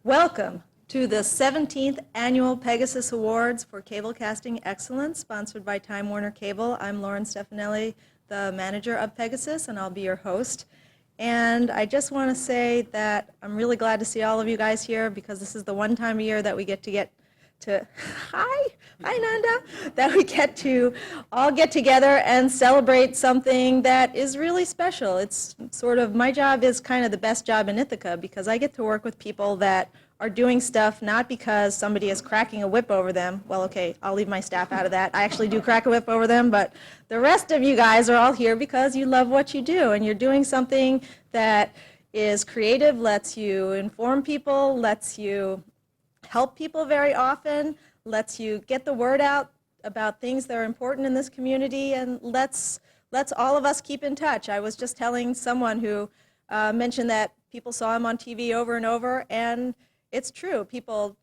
Welcome to the 17th Annual PEGASYS Awards for Cablecasting Excellence, sponsored by Time Warner Cable. I'm Lauren Stefanelli, the manager of PEGASYS, and I'll be your host. And I just want to say that I'm really glad to see all of you guys here because this is the one time a year that we get to hi Nanda, that we get to all get together and celebrate something that is really special. It's sort of, my job is kind of the best job in Ithaca because I get to work with people that are doing stuff not because somebody is cracking a whip over them. Well, okay, I'll leave my staff out of that. I actually do crack a whip over them, but the rest of you guys are all here because you love what you do and you're doing something that is creative, lets you inform people, lets you help people very often, lets you get the word out about things that are important in this community, and lets all of us keep in touch. I was just telling someone who mentioned that people saw him on TV over and over, and it's true. People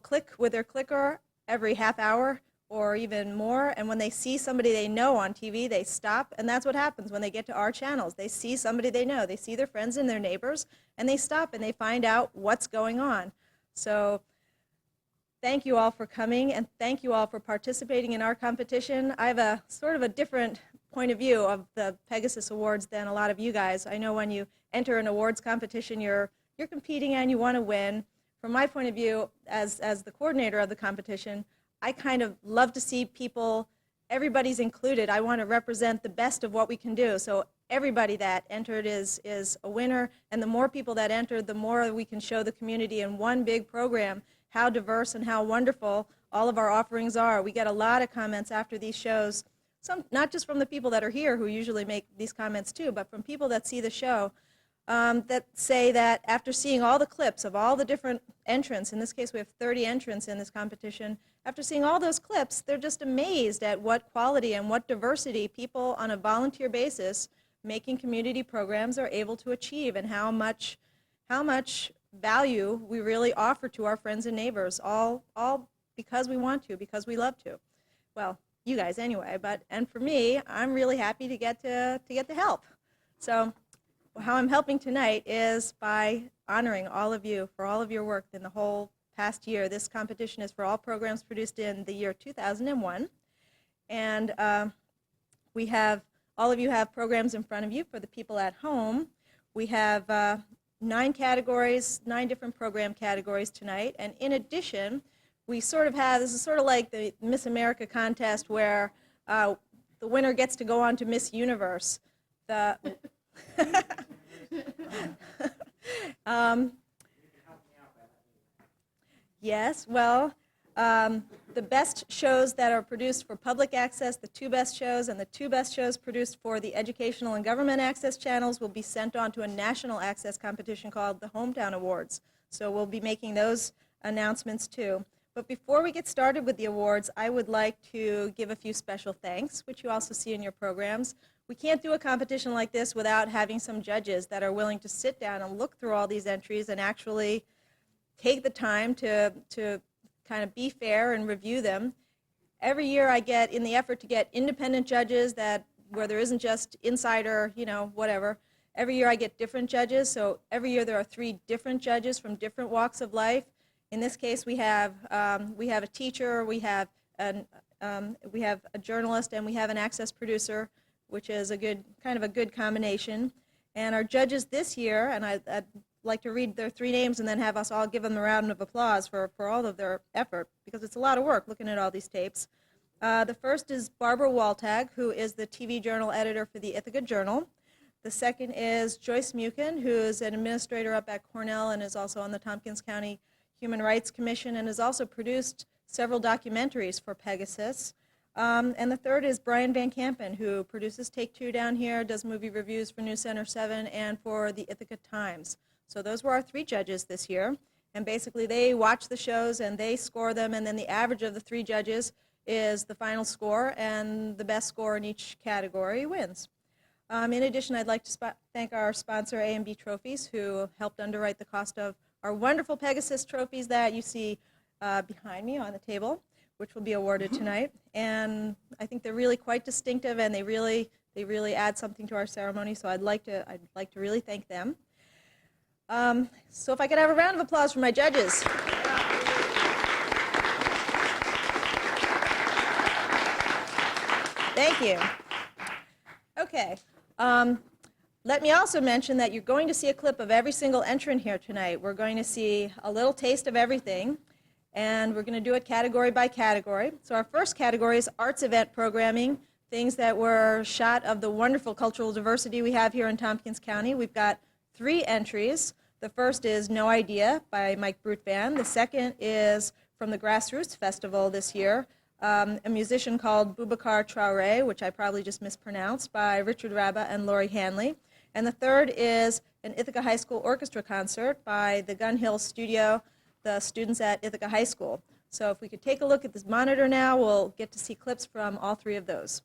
click with their clicker every half hour or even more, and when they see somebody they know on TV, they stop, and that's what happens when they get to our channels. They see somebody they know. They see their friends and their neighbors, and they stop and they find out what's going on. So thank you all for coming, and thank you all for participating in our competition. I have a sort of a different point of view of the PEGASYS Awards than a lot of you guys. I know when you enter an awards competition, you're competing and you want to win. From my point of view, as the coordinator of the competition, I kind of love to see people, everybody's included. I want to represent the best of what we can do. So everybody that entered is a winner, and the more people that entered, the more we can show the community in one big program how diverse and how wonderful all of our offerings are. We get a lot of comments after these shows, some not just from the people that are here who usually make these comments too, but from people that see the show that say that after seeing all the clips of all the different entrants, in this case we have 30 entrants in this competition, after seeing all those clips, they're just amazed at what quality and what diversity people on a volunteer basis making community programs are able to achieve, and how much value we really offer to our friends and neighbors, all because we want to, because we love to. Well, you guys anyway, and for me, I'm really happy to get to help. So how I'm helping tonight is by honoring all of you for all of your work in the whole past year. This competition is for all programs produced in the year 2001, and all of you have programs in front of you. For the people at home, we have 9 categories, 9 different program categories tonight, and in addition, we sort of have, this is sort of like the Miss America contest where the winner gets to go on to Miss Universe. Yes, well, the best shows that are produced for public access, the 2 best shows, and the 2 best shows produced for the educational and government access channels will be sent on to a national access competition called the Hometown Awards. So we'll be making those announcements too. But before we get started with the awards, I would like to give a few special thanks, which you also see in your programs. We can't do a competition like this without having some judges that are willing to sit down and look through all these entries and actually take the time to kind of be fair and review them. Every year I get, in the effort to get independent judges where there isn't just insider, whatever, every year I get different judges. So every year there are 3 different judges from different walks of life. In this case we have a teacher, we have a journalist, and we have an access producer, which is kind of a good combination. And our judges this year, and I'd like to read their 3 names and then have us all give them a round of applause for all of their effort, because it's a lot of work looking at all these tapes. The first is Barbara Waltag, who is the TV journal editor for the Ithaca Journal. The second is Joyce Mukin, who is an administrator up at Cornell and is also on the Tompkins County Human Rights Commission and has also produced several documentaries for PEGASYS. And the third is Brian Van Kampen, who produces Take Two down here, does movie reviews for News Center 7 and for the Ithaca Times. So those were our 3 judges this year, and basically they watch the shows and they score them, and then the average of the 3 judges is the final score, and the best score in each category wins. In addition, I'd like to thank our sponsor, A&B Trophies, who helped underwrite the cost of our wonderful PEGASYS trophies that you see behind me on the table, which will be awarded tonight. And I think they're really quite distinctive, and they really add something to our ceremony, so I'd like to really thank them. So if I could have a round of applause for my judges. Thank you. Okay. Let me also mention that you're going to see a clip of every single entrant here tonight. We're going to see a little taste of everything, and we're going to do it category by category. So our first category is arts event programming, things that were shot of the wonderful cultural diversity we have here in Tompkins County. We've got 3 entries. The first is No Idea by Mike Brute Band. The second is from the Grassroots Festival this year, a musician called Boubacar Traoré, which I probably just mispronounced, by Richard Rabba and Lori Hanley. And the third is an Ithaca High School Orchestra concert by the Gun Hill Studio, the students at Ithaca High School. So if we could take a look at this monitor now, we'll get to see clips from all 3 of those.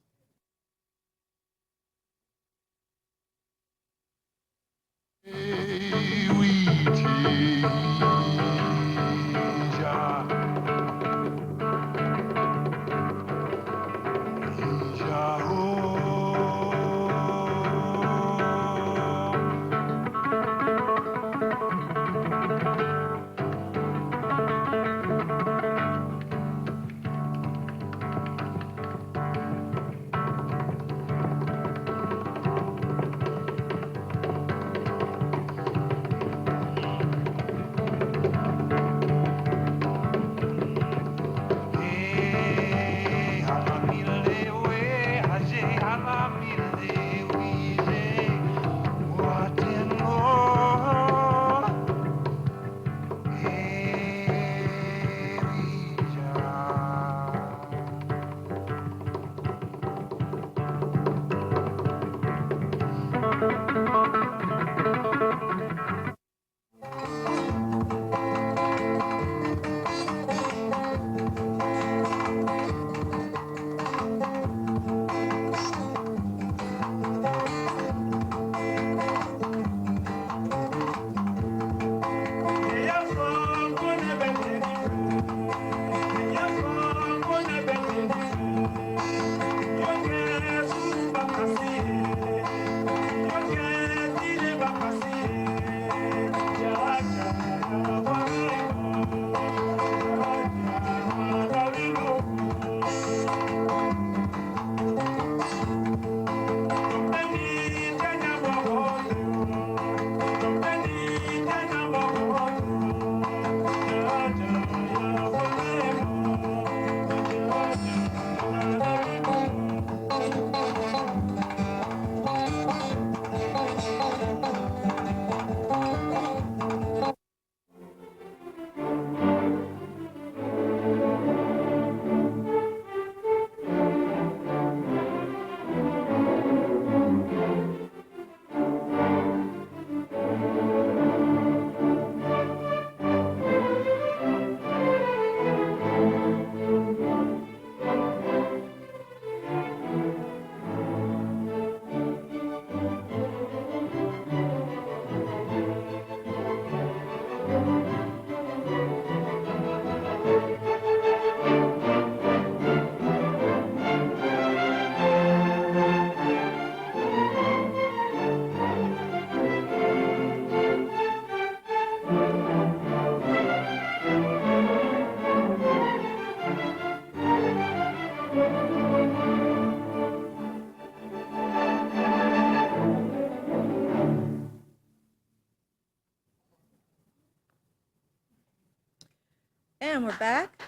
And we're back.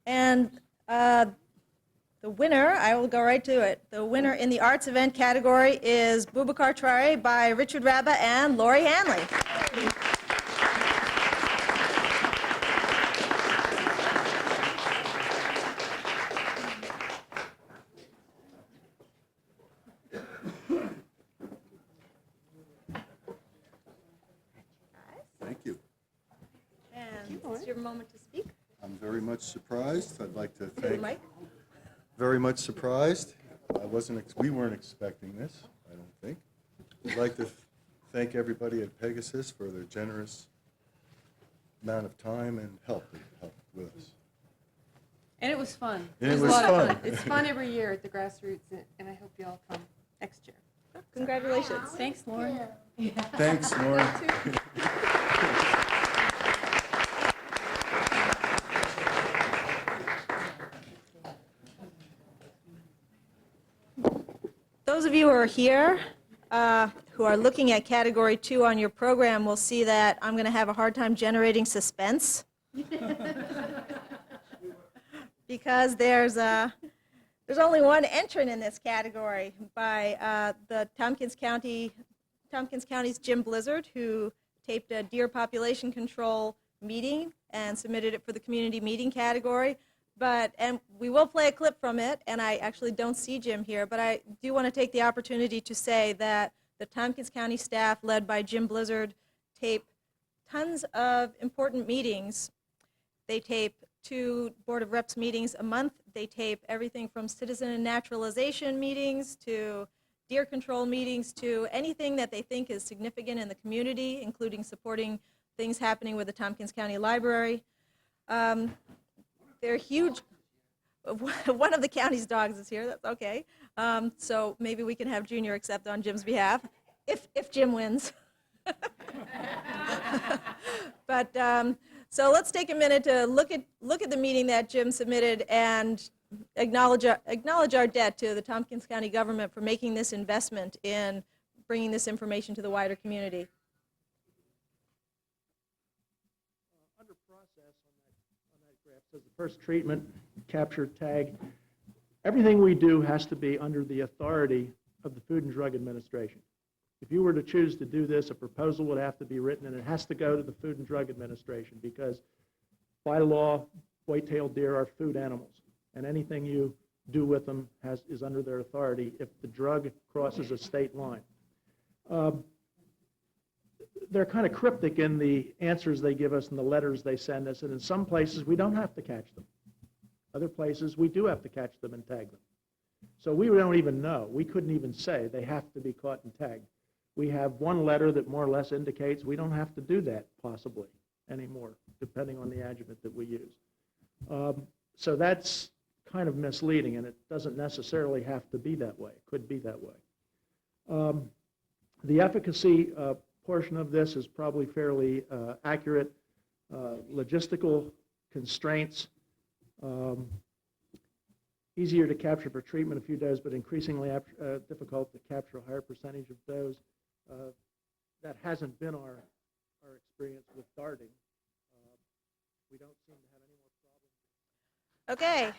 And the winner, I will go right to it. The winner in the arts event category is Boubacar Traoré by Richard Rabba and Lori Hanley. Thank you. And it's your moment to speak. I'm very much surprised. I'd like to To the thank. mic. Very much surprised. We weren't expecting this, I don't think. I'd like to thank everybody at PEGASYS for their generous amount of time and help with us. And it was fun. And it a was lot of fun. It's fun every year at the grassroots, and I hope you all come next year. Congratulations. Thanks, Lauren. Thanks, Lauren. Those of you who are here, who are looking at Category 2 on your program will see that I'm going to have a hard time generating suspense. Because there's only one entrant in this category by the Tompkins County's Jim Blizzard, who taped a deer population control meeting and submitted it for the community meeting category. And we will play a clip from it, and I actually don't see Jim here, but I do want to take the opportunity to say that the Tompkins County staff, led by Jim Blizzard, tape tons of important meetings. They tape 2 Board of Reps meetings a month. They tape everything from citizen and naturalization meetings to deer control meetings to anything that they think is significant in the community, including supporting things happening with the Tompkins County Library. They're huge. One of the county's dogs is here. That's okay. So maybe we can have Junior accept on Jim's behalf, if Jim wins. So let's take a minute to look at the meeting that Jim submitted and acknowledge our debt to the Tompkins County government for making this investment in bringing this information to the wider community. Under process on that graph says the first treatment, capture, tag. Everything we do has to be under the authority of the Food and Drug Administration. If you were to choose to do this, a proposal would have to be written, and it has to go to the Food and Drug Administration because by law, white-tailed deer are food animals, and anything you do with them is under their authority if the drug crosses a state line. They're kind of cryptic in the answers they give us and the letters they send us, and in some places we don't have to catch them. Other places we do have to catch them and tag them. So we don't even know. We couldn't even say they have to be caught and tagged. We have one letter that more or less indicates we don't have to do that possibly anymore, depending on the adjuvant that we use. So that's kind of misleading, and it doesn't necessarily have to be that way. It could be that way. The efficacy portion of this is probably fairly accurate. Logistical constraints, easier to capture for treatment a few does, but increasingly difficult to capture a higher percentage of those. That hasn't been our experience with darting. We don't seem to have any more Okay.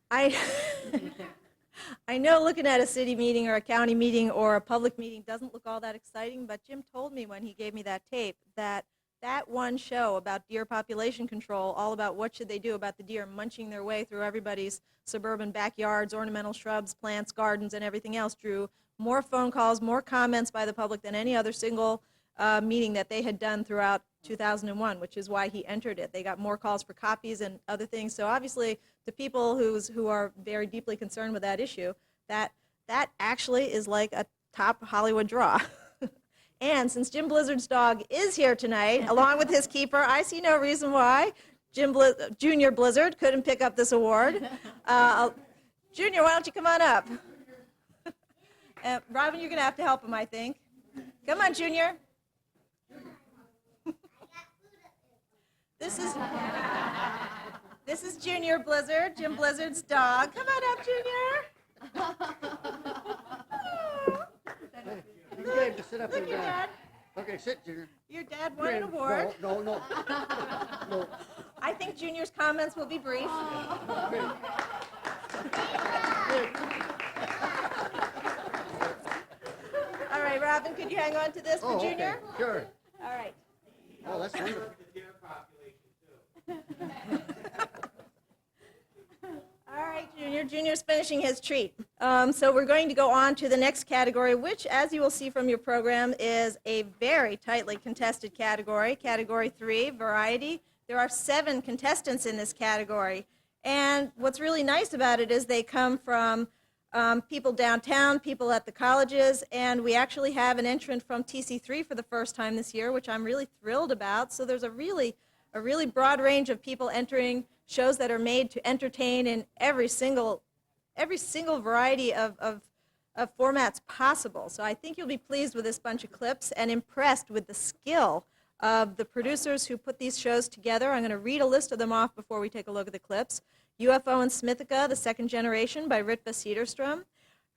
problems. I know looking at a city meeting or a county meeting or a public meeting doesn't look all that exciting, but Jim told me when he gave me that tape that one show about deer population control, all about what should they do about the deer munching their way through everybody's suburban backyards, ornamental shrubs, plants, gardens, and everything else, drew more phone calls, more comments by the public than any other single meeting that they had done throughout 2001, which is why he entered it. They got more calls for copies and other things. So obviously, to people who are very deeply concerned with that issue, that actually is like a top Hollywood draw. And since Jim Blizzard's dog is here tonight, along with his keeper, I see no reason why Junior Blizzard couldn't pick up this award. Junior, why don't you come on up? Robin, you're going to have to help him, I think. Come on, Junior. This is Junior Blizzard, Jim Blizzard's dog. Come on up, Junior. You gave to sit up Look, and your dad. Okay, sit, Junior. Your dad won an award. No. I think Junior's comments will be brief. All right, Robin, could you hang on to this for Junior? Okay, sure. All right. Oh, that's wonderful. All right, Junior. Junior's finishing his treat. So we're going to go on to the next category, which, as you will see from your program, is a very tightly contested category, Category 3, Variety. There are 7 contestants in this category. And what's really nice about it is they come from people downtown, people at the colleges, and we actually have an entrant from TC3 for the first time this year, which I'm really thrilled about. So there's a really broad range of people entering shows that are made to entertain in every single variety of formats possible. So I think you'll be pleased with this bunch of clips and impressed with the skill of the producers who put these shows together. I'm going to read a list of them off before we take a look at the clips. UFO in Smithica, the second generation by Ritva Cederstrom,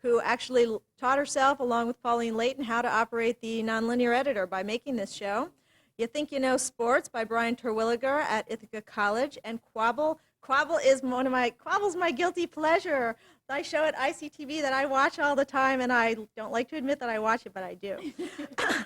who actually taught herself, along with Pauline Layton, how to operate the nonlinear editor by making this show. You Think You Know Sports by Brian Terwilliger at Ithaca College, and Quabble. Quabble's my guilty pleasure. I show at ICTV that I watch all the time, and I don't like to admit that I watch it, but I do.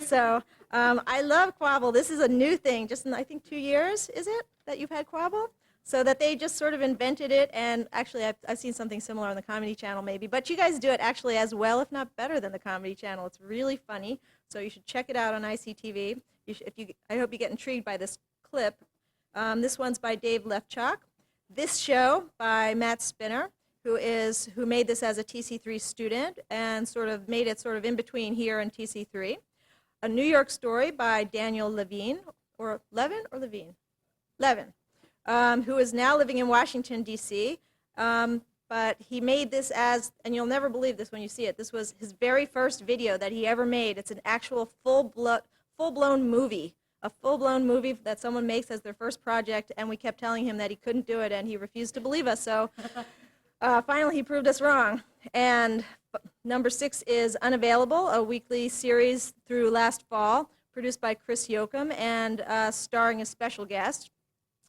So I love Quabble. This is a new thing, just in, I think, 2 years, is it, that you've had Quabble? So that they just sort of invented it, and actually I've seen something similar on the Comedy Channel maybe, but you guys do it actually as well, if not better than the Comedy Channel. It's really funny, so you should check it out on ICTV. I hope you get intrigued by this clip. This one's by Dave Lefchuk. This Show by Matt Spinner, who made this as a TC3 student and sort of made it sort of in between here and TC3. A New York Story by Daniel Levine, or Levin or Levine? Levin. Who is now living in Washington, D.C., but he made this as, and you'll never believe this when you see it, this was his very first video that he ever made. It's an actual full-blown movie, a full-blown movie that someone makes as their first project, and we kept telling him that he couldn't do it, and he refused to believe us, so finally he proved us wrong. And number 6 is Unavailable, a weekly series through last fall, produced by Chris Yoakum and starring a special guest.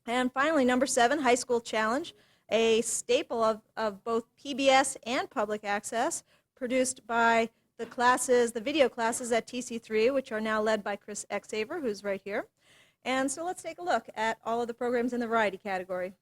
And finally, number 7, High School Challenge, a staple of both PBS and public access, produced by the video classes at TC3, which are now led by Chris Exaver, who's right here. And so let's take a look at all of the programs in the variety category.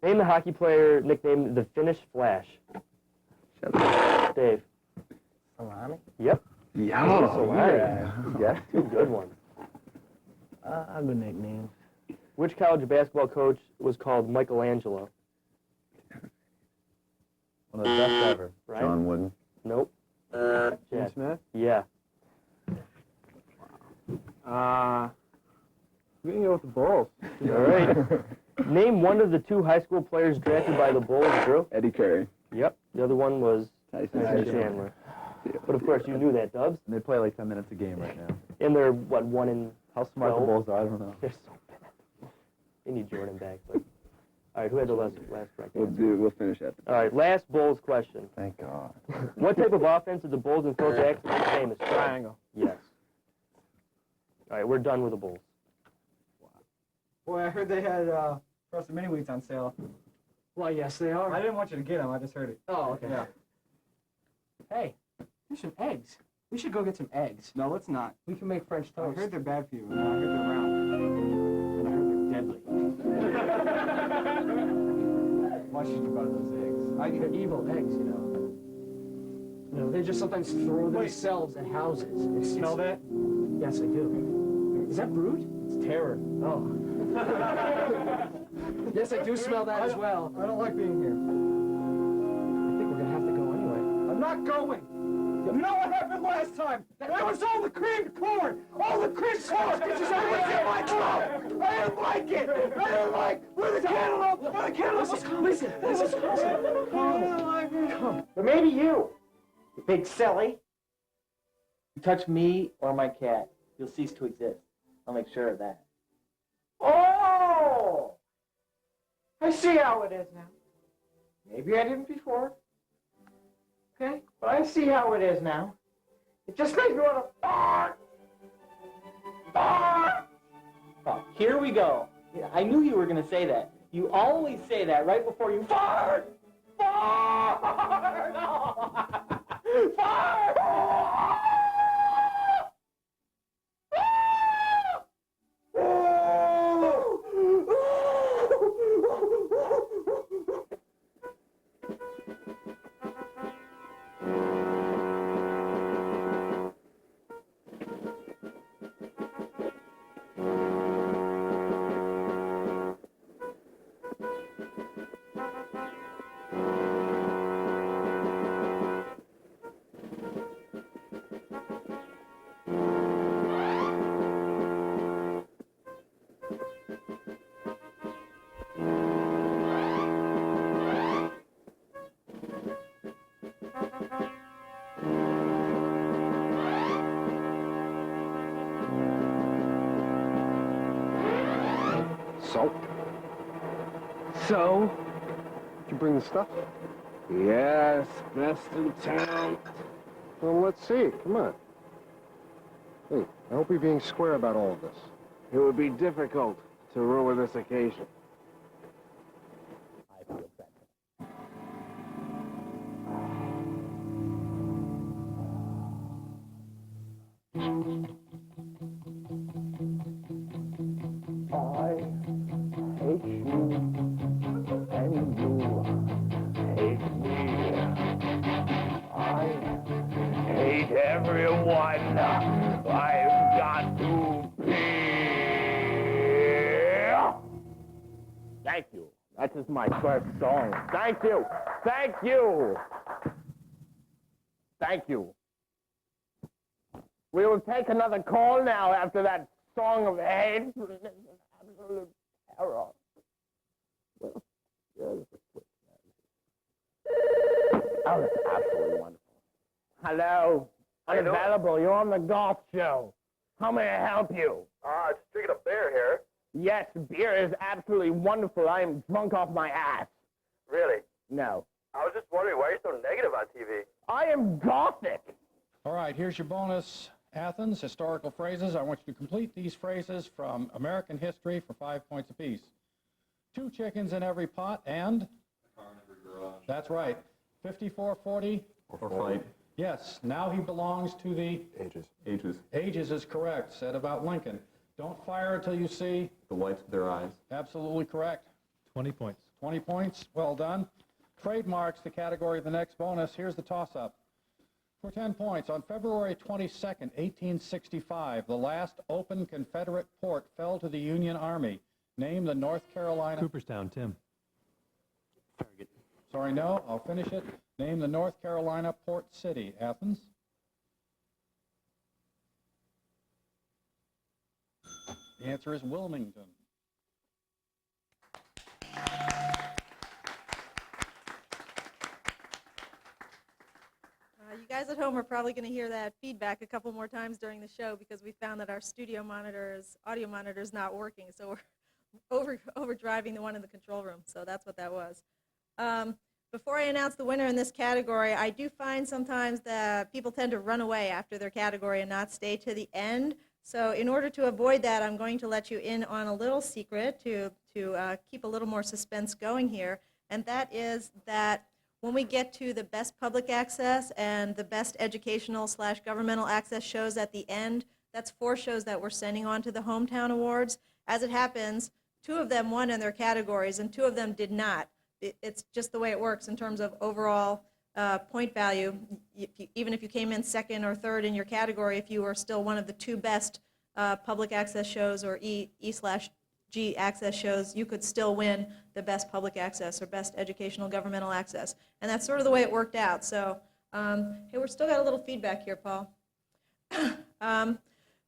Name the hockey player nicknamed the Finnish Flash. Dave. Salami? Yep. Yeah. Salami. Yeah, 2 good ones. Good nicknames. Which college basketball coach was called Michelangelo? One of the best ever. Right? John Wooden. Nope. Jim Chad. Smith? Yeah. We can go with the Bulls. All right. Name one of the 2 high school players drafted by the Bulls, Drew. Eddie Curry. Yep. The other one was Tyson Chandler. But of course, you knew that, Dubs. And they play like 10 minutes a game right now. And they're, what, 1 in... How smart the 12? Bulls are, I don't know. They're so bad. They need Jordan back, but... All right, who had the last correct answer? We'll finish that. All right, last Bulls question. Thank God. What type of offense did the Bulls and Phil Jackson make famous for? Triangle. Yes. All right, we're done with the Bulls. Boy, I heard they had frozen mini wheats on sale. Well, yes, they are. I didn't want you to get them. I just heard it. Oh, okay. Yeah. Hey, there's some eggs. We should go get some eggs. No, let's not. We can make French I toast. heard they're bad for you. And I heard they're round. And I heard they're deadly. Why should you buy those eggs? They're evil eggs, you know. No, they just sometimes throw Wait. themselves at houses. You smell that? Yes, I do. Is that brood? It's terror. Oh. Yes, I do smell that as well. I don't like being here. I think we're gonna have to go anyway. I'm not going. You know what happened last time? That was all the creamed corn. All the creamed corn. This is what was in my mouth. I didn't like it. I didn't like where the cantaloupe. Where the cantaloupe. Listen. Come. But maybe you big silly. You touch me or my cat, you'll cease to exist. I'll make sure of that. Oh! I see how it is now. Maybe I didn't before, okay? But I see how it is now. It just makes me want to fart. Fart. Oh, here we go. Yeah, I knew you were going to say that. You always say that right before you fart. Fart. Fart. So? Did you bring the stuff? Yes, best in town. Well, let's see. Come on. Hey, I hope you're being square about all of this. It would be difficult to ruin this occasion. I feel better. I hate you, and you hate me. I hate everyone. I've got to pee. Thank you. That is my first song. Thank you. Thank you. Thank you. We will take another call now after that song of hate. Absolute terror. Well, oh, that's absolutely wonderful. Hello. Unavailable. You're on the golf show. How may I help you? Just drinking a beer here. Yes, beer is absolutely wonderful. I am drunk off my ass. Really? No. I was just wondering why you're so negative on TV. I am gothic. All right, here's your bonus, Athens, historical phrases. I want you to complete these phrases from American history for 5 points apiece. 2 chickens in every pot and? A car in every garage. That's right. 5440? Or fight. Yes, now he belongs to the? Ages. Ages. Ages is correct, said about Lincoln. Don't fire until you see? The whites of their eyes. Absolutely correct. 20 points. 20 points, well done. Trademarks, the category of the next bonus. Here's the toss-up. For 10 points, on February 22nd, 1865, the last open Confederate port fell to the Union Army. Name the North Carolina... Cooperstown, Tim. Farragut. Sorry, no, I'll finish it. Name the North Carolina port city. Athens. The answer is Wilmington. You guys at home are probably going to hear that feedback a couple more times during the show because we found that our studio audio monitor is not working, so we're overdriving the one in the control room, so that's what that was. Before I announce the winner in this category, I do find sometimes that people tend to run away after their category and not stay to the end. So in order to avoid that, I'm going to let you in on a little secret to keep a little more suspense going here, and that is that when we get to the best public access and the best educational/governmental access shows at the end, that's 4 shows that we're sending on to the Hometown Awards. As it happens, 2 of them won in their categories and 2 of them did not. It's just the way it works in terms of overall point value. Even if you came in 2nd or 3rd in your category, if you were still one of the 2 best public access shows or E/G access shows, you could still win the best public access or best educational governmental access. And that's sort of the way it worked out. So, hey, we're still got a little feedback here, Paul.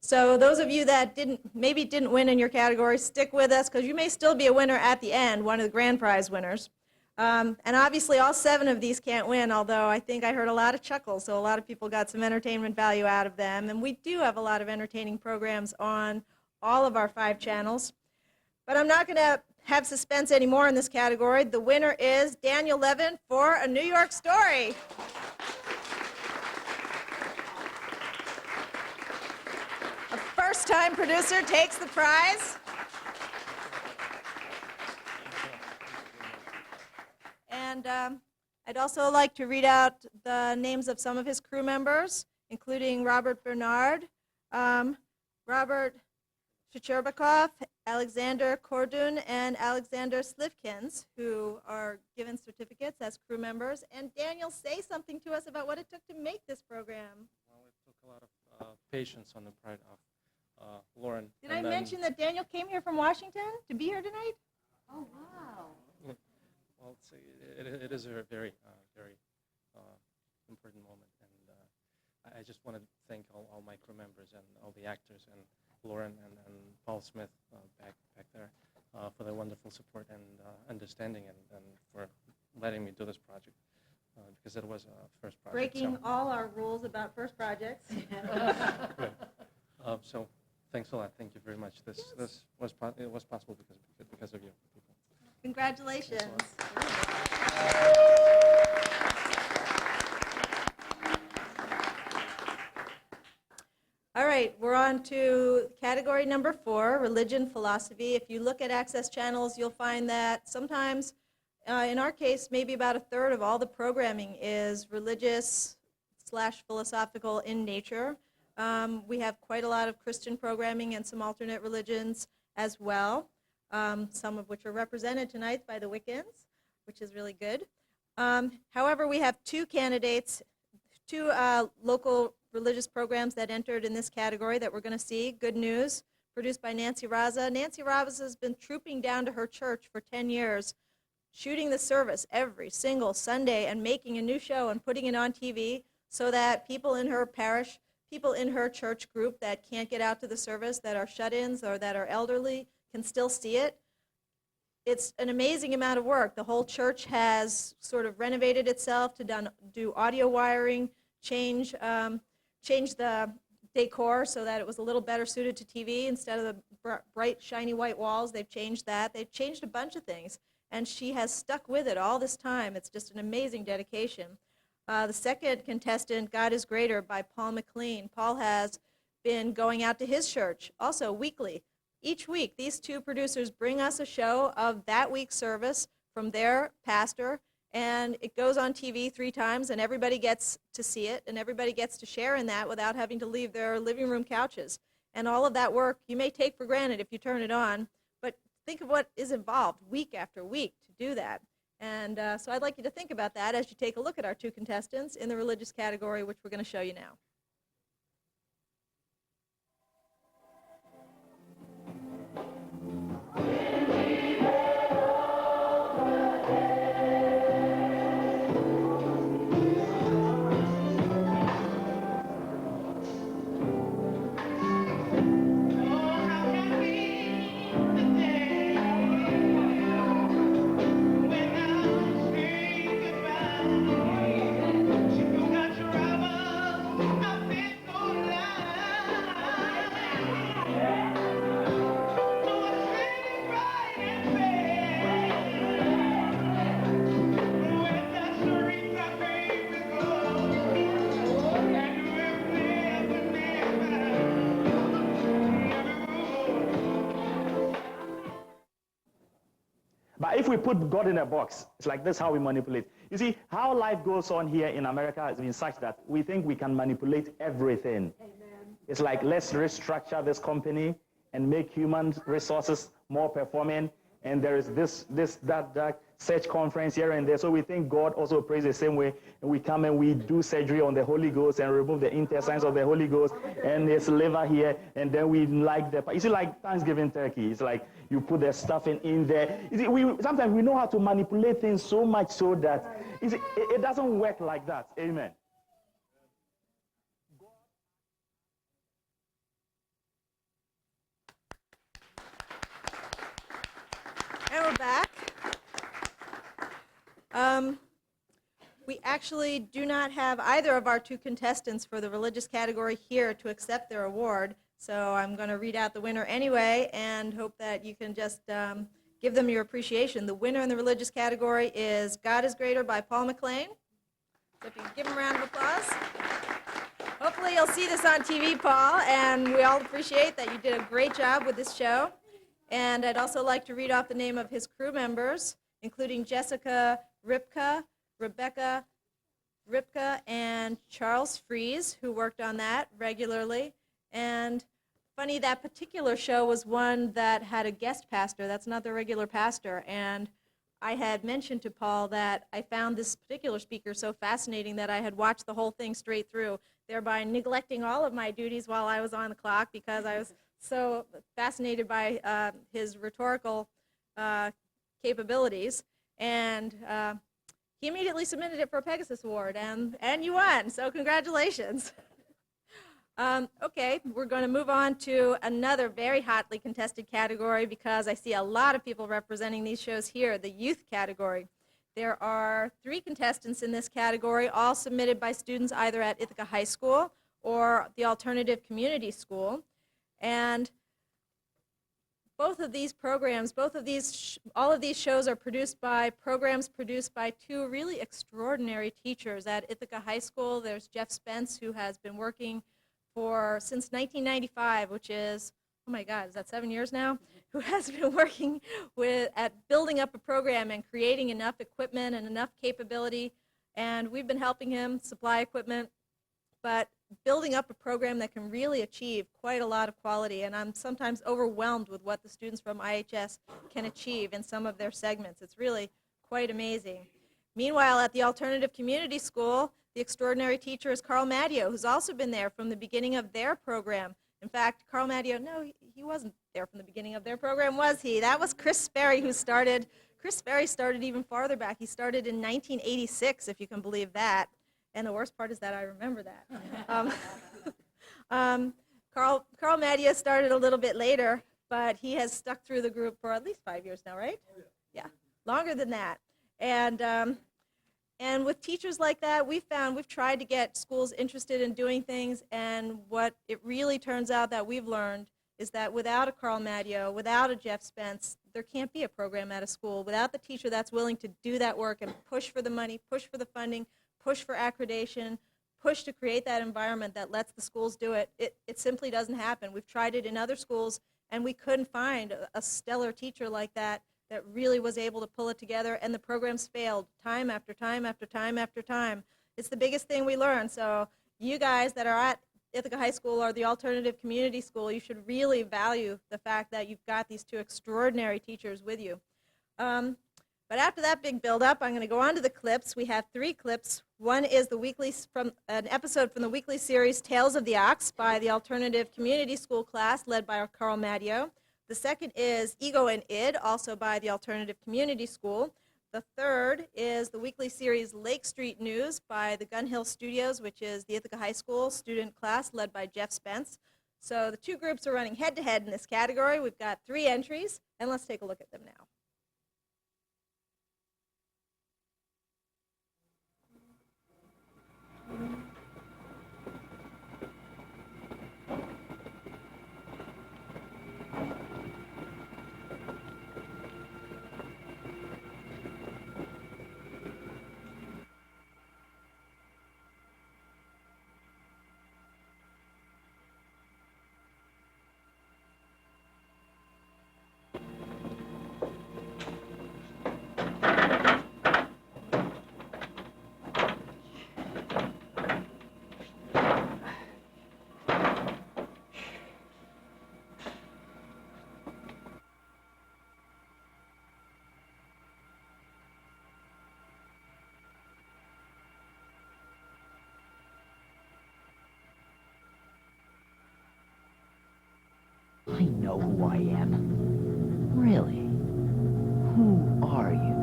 So those of you that maybe didn't win in your category, stick with us because you may still be a winner at the end, one of the grand prize winners. And obviously all 7 of these can't win, although I think I heard a lot of chuckles, so a lot of people got some entertainment value out of them. And we do have a lot of entertaining programs on all of our 5 channels. But I'm not going to have suspense anymore in this category. The winner is Daniel Levin for A New York Story. first-time producer takes the prize. And I'd also like to read out the names of some of his crew members, including Robert Bernard, Robert Shecherbakov, Alexander Kordun, and Alexander Slivkins, who are given certificates as crew members. And Daniel, say something to us about what it took to make this program. Well, it took a lot of patience on the part of Lauren. Did I mention that Daniel came here from Washington to be here tonight? Oh, wow. Well, it is a very, very important moment, and I just want to thank all my crew members and all the actors and Lauren and Paul Smith back there for their wonderful support and understanding and for letting me do this project because it was a first project. Breaking all our rules about first projects. So thanks a lot. Thank you very much. This was possible because of you people. Congratulations. All right, we're on to category number 4, religion, philosophy. If you look at Access channels, you'll find that sometimes, in our case, maybe about a third of all the programming is religious/philosophical in nature. We have quite a lot of Christian programming and some alternate religions as well, some of which are represented tonight by the Wiccans, which is really good. However, we have two candidates, two local religious programs that entered in this category that we're going to see. Good news, produced by Nancy Raza. Nancy Raza has been trooping down to her church for 10 years, shooting the service every single Sunday and making a new show and putting it on TV so that people in her parish, people in her church group that can't get out to the service, that are shut-ins or that are elderly, can still see it. It's an amazing amount of work. The whole church has sort of renovated itself to do audio wiring, change the decor so that it was a little better suited to TV instead of the bright, shiny white walls. They've changed that. They've changed a bunch of things, and she has stuck with it all this time. It's just an amazing dedication. The second contestant, God is Greater, by Paul McLean. Paul has been going out to his church, also weekly. Each week, these two producers bring us a show of that week's service from their pastor, and it goes on TV 3 times, and everybody gets to see it, and everybody gets to share in that without having to leave their living room couches. And all of that work you may take for granted if you turn it on, but think of what is involved week after week to do that. And so I'd like you to think about that as you take a look at our two contestants in the religious category, which we're going to show you now. But if we put God in a box, it's like this how we manipulate. You see, how life goes on here in America has been such that we think we can manipulate everything. Amen. It's like, let's restructure this company and make human resources more performing. And there is that search conference here and there. So we think God also prays the same way. And we come and we do surgery on the Holy Ghost and remove the intestines of the Holy Ghost and his liver here. And then we like the, you see, like Thanksgiving turkey. It's like you put the stuffing in there. You see, sometimes we know how to manipulate things so much so that you see, it doesn't work like that. Amen. And we're back. We actually do not have either of our two contestants for the religious category here to accept their award, so I'm going to read out the winner anyway and hope that you can just give them your appreciation. The winner in the religious category is God is Greater by Paul McLean. So if you can give him a round of applause. Hopefully hopefully you'll see this on TV, Paul, and we all appreciate that you did a great job with this show. And I'd also like to read off the name of his crew members, including Jessica Ripka, Rebecca Ripka, and Charles Fries, who worked on that regularly. And funny, that particular show was one that had a guest pastor. That's not the regular pastor. And I had mentioned to Paul that I found this particular speaker so fascinating that I had watched the whole thing straight through, thereby neglecting all of my duties while I was on the clock because I was so fascinated by his rhetorical capabilities. And he immediately submitted it for a PEGASYS Award, and you won, so congratulations. Okay, we're going to move on to another very hotly contested category because I see a lot of people representing these shows here, the youth category. There are 3 contestants in this category, all submitted by students either at Ithaca High School or the Alternative Community School. And both of these programs, all of these shows are produced by programs produced by 2 really extraordinary teachers. At Ithaca High School, there's Jeff Spence, who has been working since 1995, which is, oh my God, is that 7 years now? Who has been working at building up a program and creating enough equipment and enough capability. And we've been helping him supply equipment, but building up a program that can really achieve quite a lot of quality. And I'm sometimes overwhelmed with what the students from IHS can achieve in some of their segments. It's really quite amazing. Meanwhile, at the Alternative Community School, the extraordinary teacher is Carl Madio, who's also been there from the beginning of their program. In fact, Carl Madio, no, he wasn't there from the beginning of their program, was he? That was Chris Sperry who started. Chris Sperry started even farther back. He started in 1986, if you can believe that. And the worst part is that I remember that. Carl Madio started a little bit later, but he has stuck through the group for at least 5 years now, right? Yeah, longer than that. And with teachers like that, we've tried to get schools interested in doing things, and what it really turns out that we've learned is that without a Carl Madio, without a Jeff Spence, there can't be a program at a school. Without the teacher that's willing to do that work and push for the money, push for the funding, push for accreditation, push to create that environment that lets the schools do it, it simply doesn't happen. We've tried it in other schools, and we couldn't find a stellar teacher like that that really was able to pull it together, and the programs failed time after time after time after time. It's the biggest thing we learned. So you guys that are at Ithaca High School or the Alternative Community School, you should really value the fact that you've got these 2 extraordinary teachers with you. But after that big build-up, I'm going to go on to the clips. We have 3 clips. One is an episode from the weekly series Tales of the Ox by the Alternative Community School class led by Carl Madio. The second is Ego and Id, also by the Alternative Community School. The third is the weekly series Lake Street News by the Gun Hill Studios, which is the Ithaca High School student class led by Jeff Spence. So the 2 groups are running head-to-head in this category. We've got 3 entries, and let's take a look at them now. I know who I am. Really? Who are you?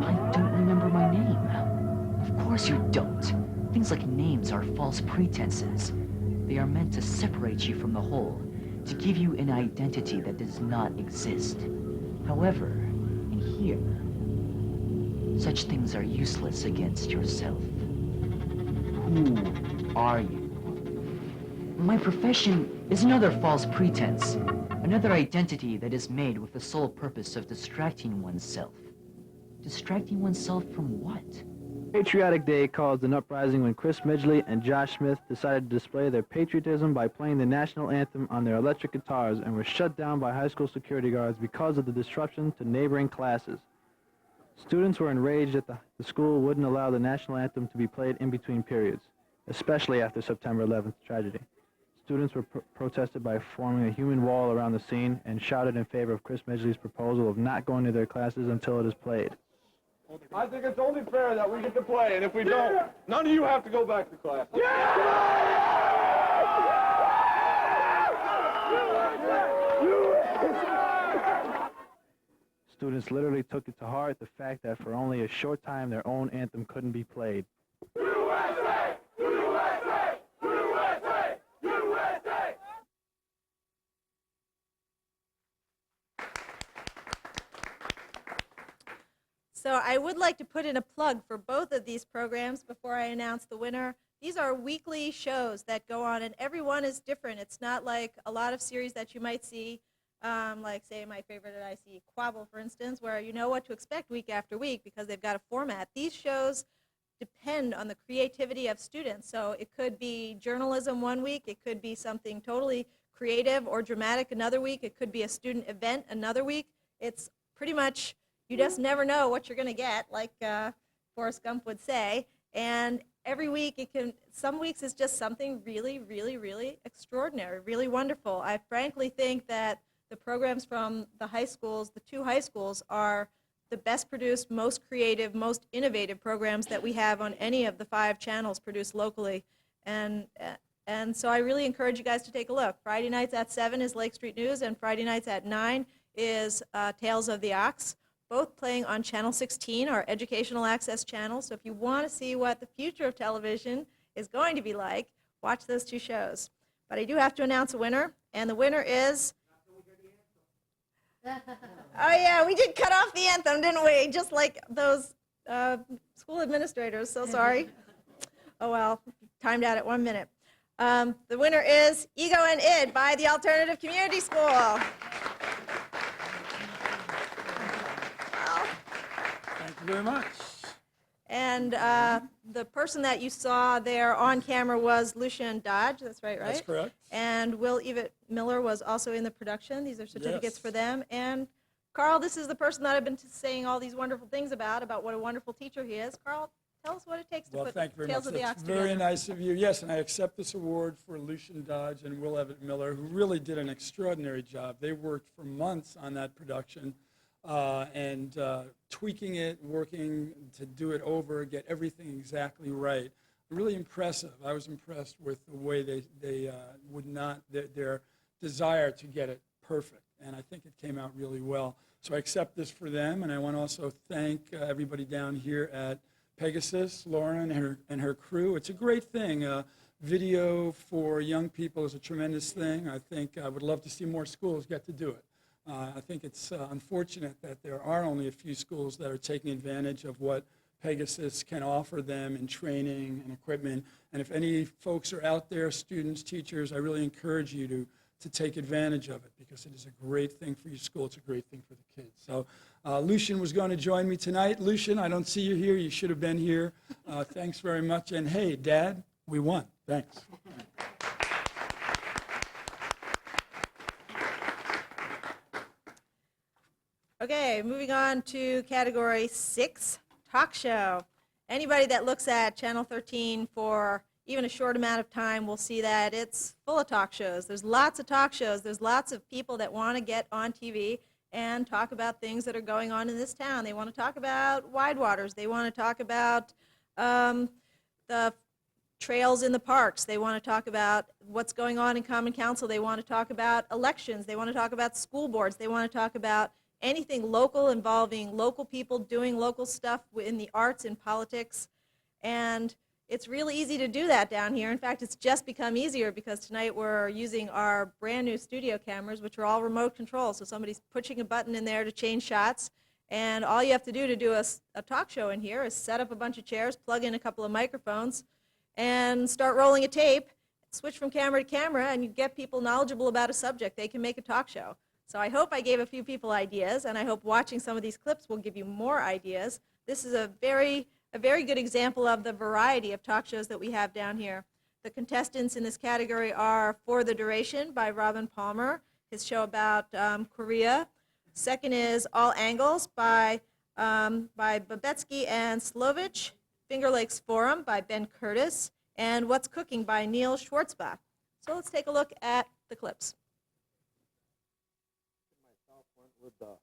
I don't remember my name. Of course you don't. Things like names are false pretenses. They are meant to separate you from the whole, to give you an identity that does not exist. However, in here, such things are useless against yourself. Who are you? My profession is another false pretense, another identity that is made with the sole purpose of distracting oneself. Distracting oneself from what? Patriotic Day caused an uprising when Chris Midgley and Josh Smith decided to display their patriotism by playing the national anthem on their electric guitars and were shut down by high school security guards because of the disruption to neighboring classes. Students were enraged that the school wouldn't allow the national anthem to be played in between periods, especially after September 11th tragedy. Students were protested by forming a human wall around the scene and shouted in favor of Chris Midgley's proposal of not going to their classes until it is played. I think it's only fair that we get to play, and if we don't, none of you have to go back to class. Students literally took it to heart, the fact that for only a short time their own anthem couldn't be played. USA! USA! USA! USA! So I would like to put in a plug for both of these programs before I announce the winner. These are weekly shows that go on, and every one is different. It's not like a lot of series that you might see, like, say, my favorite that I see, Quabble, for instance, where you know what to expect week after week because they've got a format. These shows depend on the creativity of students. So it could be journalism one week. It could be something totally creative or dramatic another week. It could be a student event another week. It's pretty much, you just never know what you're going to get, like Forrest Gump would say. And every week, some weeks it's just something really, really, really extraordinary, really wonderful. I frankly think that the programs from the high schools, the two high schools, are the best produced, most creative, most innovative programs that we have on any of the 5 channels produced locally. And so I really encourage you guys to take a look. Friday nights at 7 is Lake Street News, and Friday nights at 9 is Tales of the Ox, both playing on Channel 16, our educational access channel. So if you want to see what the future of television is going to be like, watch those 2 shows. But I do have to announce a winner, and the winner is... Oh yeah, we did cut off the anthem, didn't we? Just like those school administrators, so sorry. Oh well, timed out at 1 minute. The winner is Ego and Id by the Alternative Community School. Thank you very much. And the person that you saw there on camera was Lucian Dodge, that's right? That's correct. And Will Evett Miller was also in the production. These are certificates for them. And Carl, this is the person that I've been saying all these wonderful things about what a wonderful teacher he is. Carl, tell us what it takes to put thank you very Tales much. of the That's Ox very together. nice of you. Yes, and I accept this award for Lucian Dodge and Will Evett Miller, who really did an extraordinary job. They worked for months on that production and tweaking it, working to do it over, get everything exactly right. Really impressive. I was impressed with the way they would not, their desire to get it perfect. And I think it came out really well. So I accept this for them, and I want to also thank everybody down here at PEGASYS, Lauren and her crew. It's a great thing. Video for young people is a tremendous thing. I think I would love to see more schools get to do it. I think it's unfortunate that there are only a few schools that are taking advantage of what PEGASYS can offer them in training and equipment. And if any folks are out there, students, teachers, I really encourage you to take advantage of it because it is a great thing for your school. It's a great thing for the kids. So Lucian was going to join me tonight. Lucian, I don't see you here. You should have been here. Thanks very much. And hey, Dad, we won. Thanks. Okay, moving on to category 6, talk show. Anybody that looks at Channel 13 for even a short amount of time will see that it's full of talk shows. There's lots of talk shows. There's lots of people that want to get on TV and talk about things that are going on in this town. They want to talk about Wide Waters. They want to talk about the trails in the parks. They want to talk about what's going on in Common Council. They want to talk about elections. They want to talk about school boards. They want to talk about anything local involving local people doing local stuff in the arts and politics. And it's really easy to do that down here. In fact, it's just become easier because tonight we're using our brand new studio cameras, which are all remote control. So somebody's pushing a button in there to change shots. And all you have to do a talk show in here is set up a bunch of chairs, plug in a couple of microphones, and start rolling a tape, switch from camera to camera, and you get people knowledgeable about a subject. They can make a talk show. So I hope I gave a few people ideas, and I hope watching some of these clips will give you more ideas. This is a very good example of the variety of talk shows that we have down here. The contestants in this category are For the Duration by Robin Palmer, his show about Korea. Second is All Angles by Babetsky and Slovich, Finger Lakes Forum by Ben Curtis, and What's Cooking by Neil Schwartzbach. So let's take a look at the clips. With the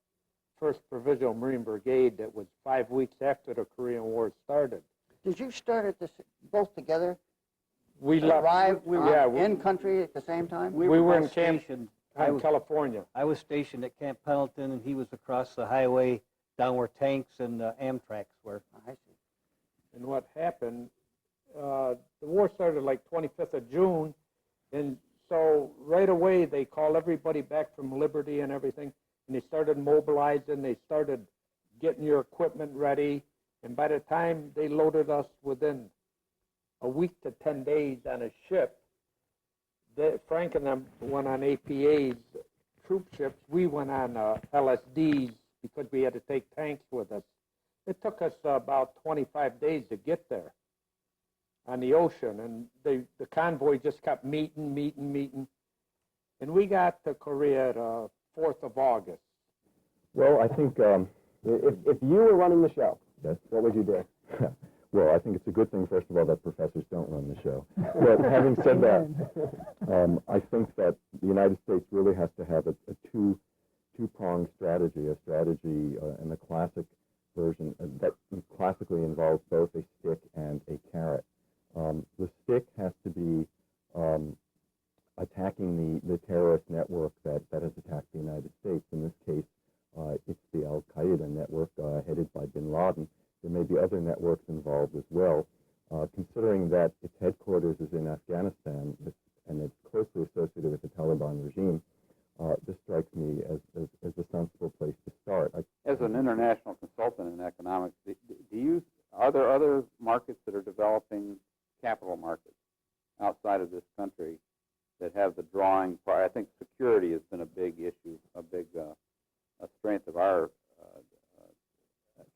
1st Provisional Marine Brigade that was 5 weeks after the Korean War started. Did you start at this both together? We left. Arrived Yeah, in country at the same time? we were in camp stationed. in California. I was stationed at Camp Pendleton, and he was across the highway down where tanks and Amtraks were. I see. And what happened, the war started like 25th of June, and so right away they called everybody back from Liberty and everything, and they started mobilizing, they started getting your equipment ready, and by the time they loaded us within a week to 10 days on a ship, Frank and them went on APA's troop ships. We went on LSDs because we had to take tanks with us. It took us about 25 days to get there on the ocean, and the convoy just kept meeting, and we got to Korea the 4th of August. Well, I think if you were running the show, what would you do? Well, I think it's a good thing, first of all, that professors don't run the show. But having said that, I think that the United States really has to have a two-pronged strategy, a strategy in the classic version that classically involves both a stick and a carrot. The stick has to be attacking the terrorist network that has attacked the United States. In this case, it's the Al-Qaeda network headed by bin Laden. There may be other networks involved as well. Considering that its headquarters is in Afghanistan and it's closely associated with the Taliban regime, this strikes me as a sensible place to start. As an international consultant in economics, are there other markets that are developing capital markets outside of this country that have the drawing power? I think security has been a big issue, a big strength of our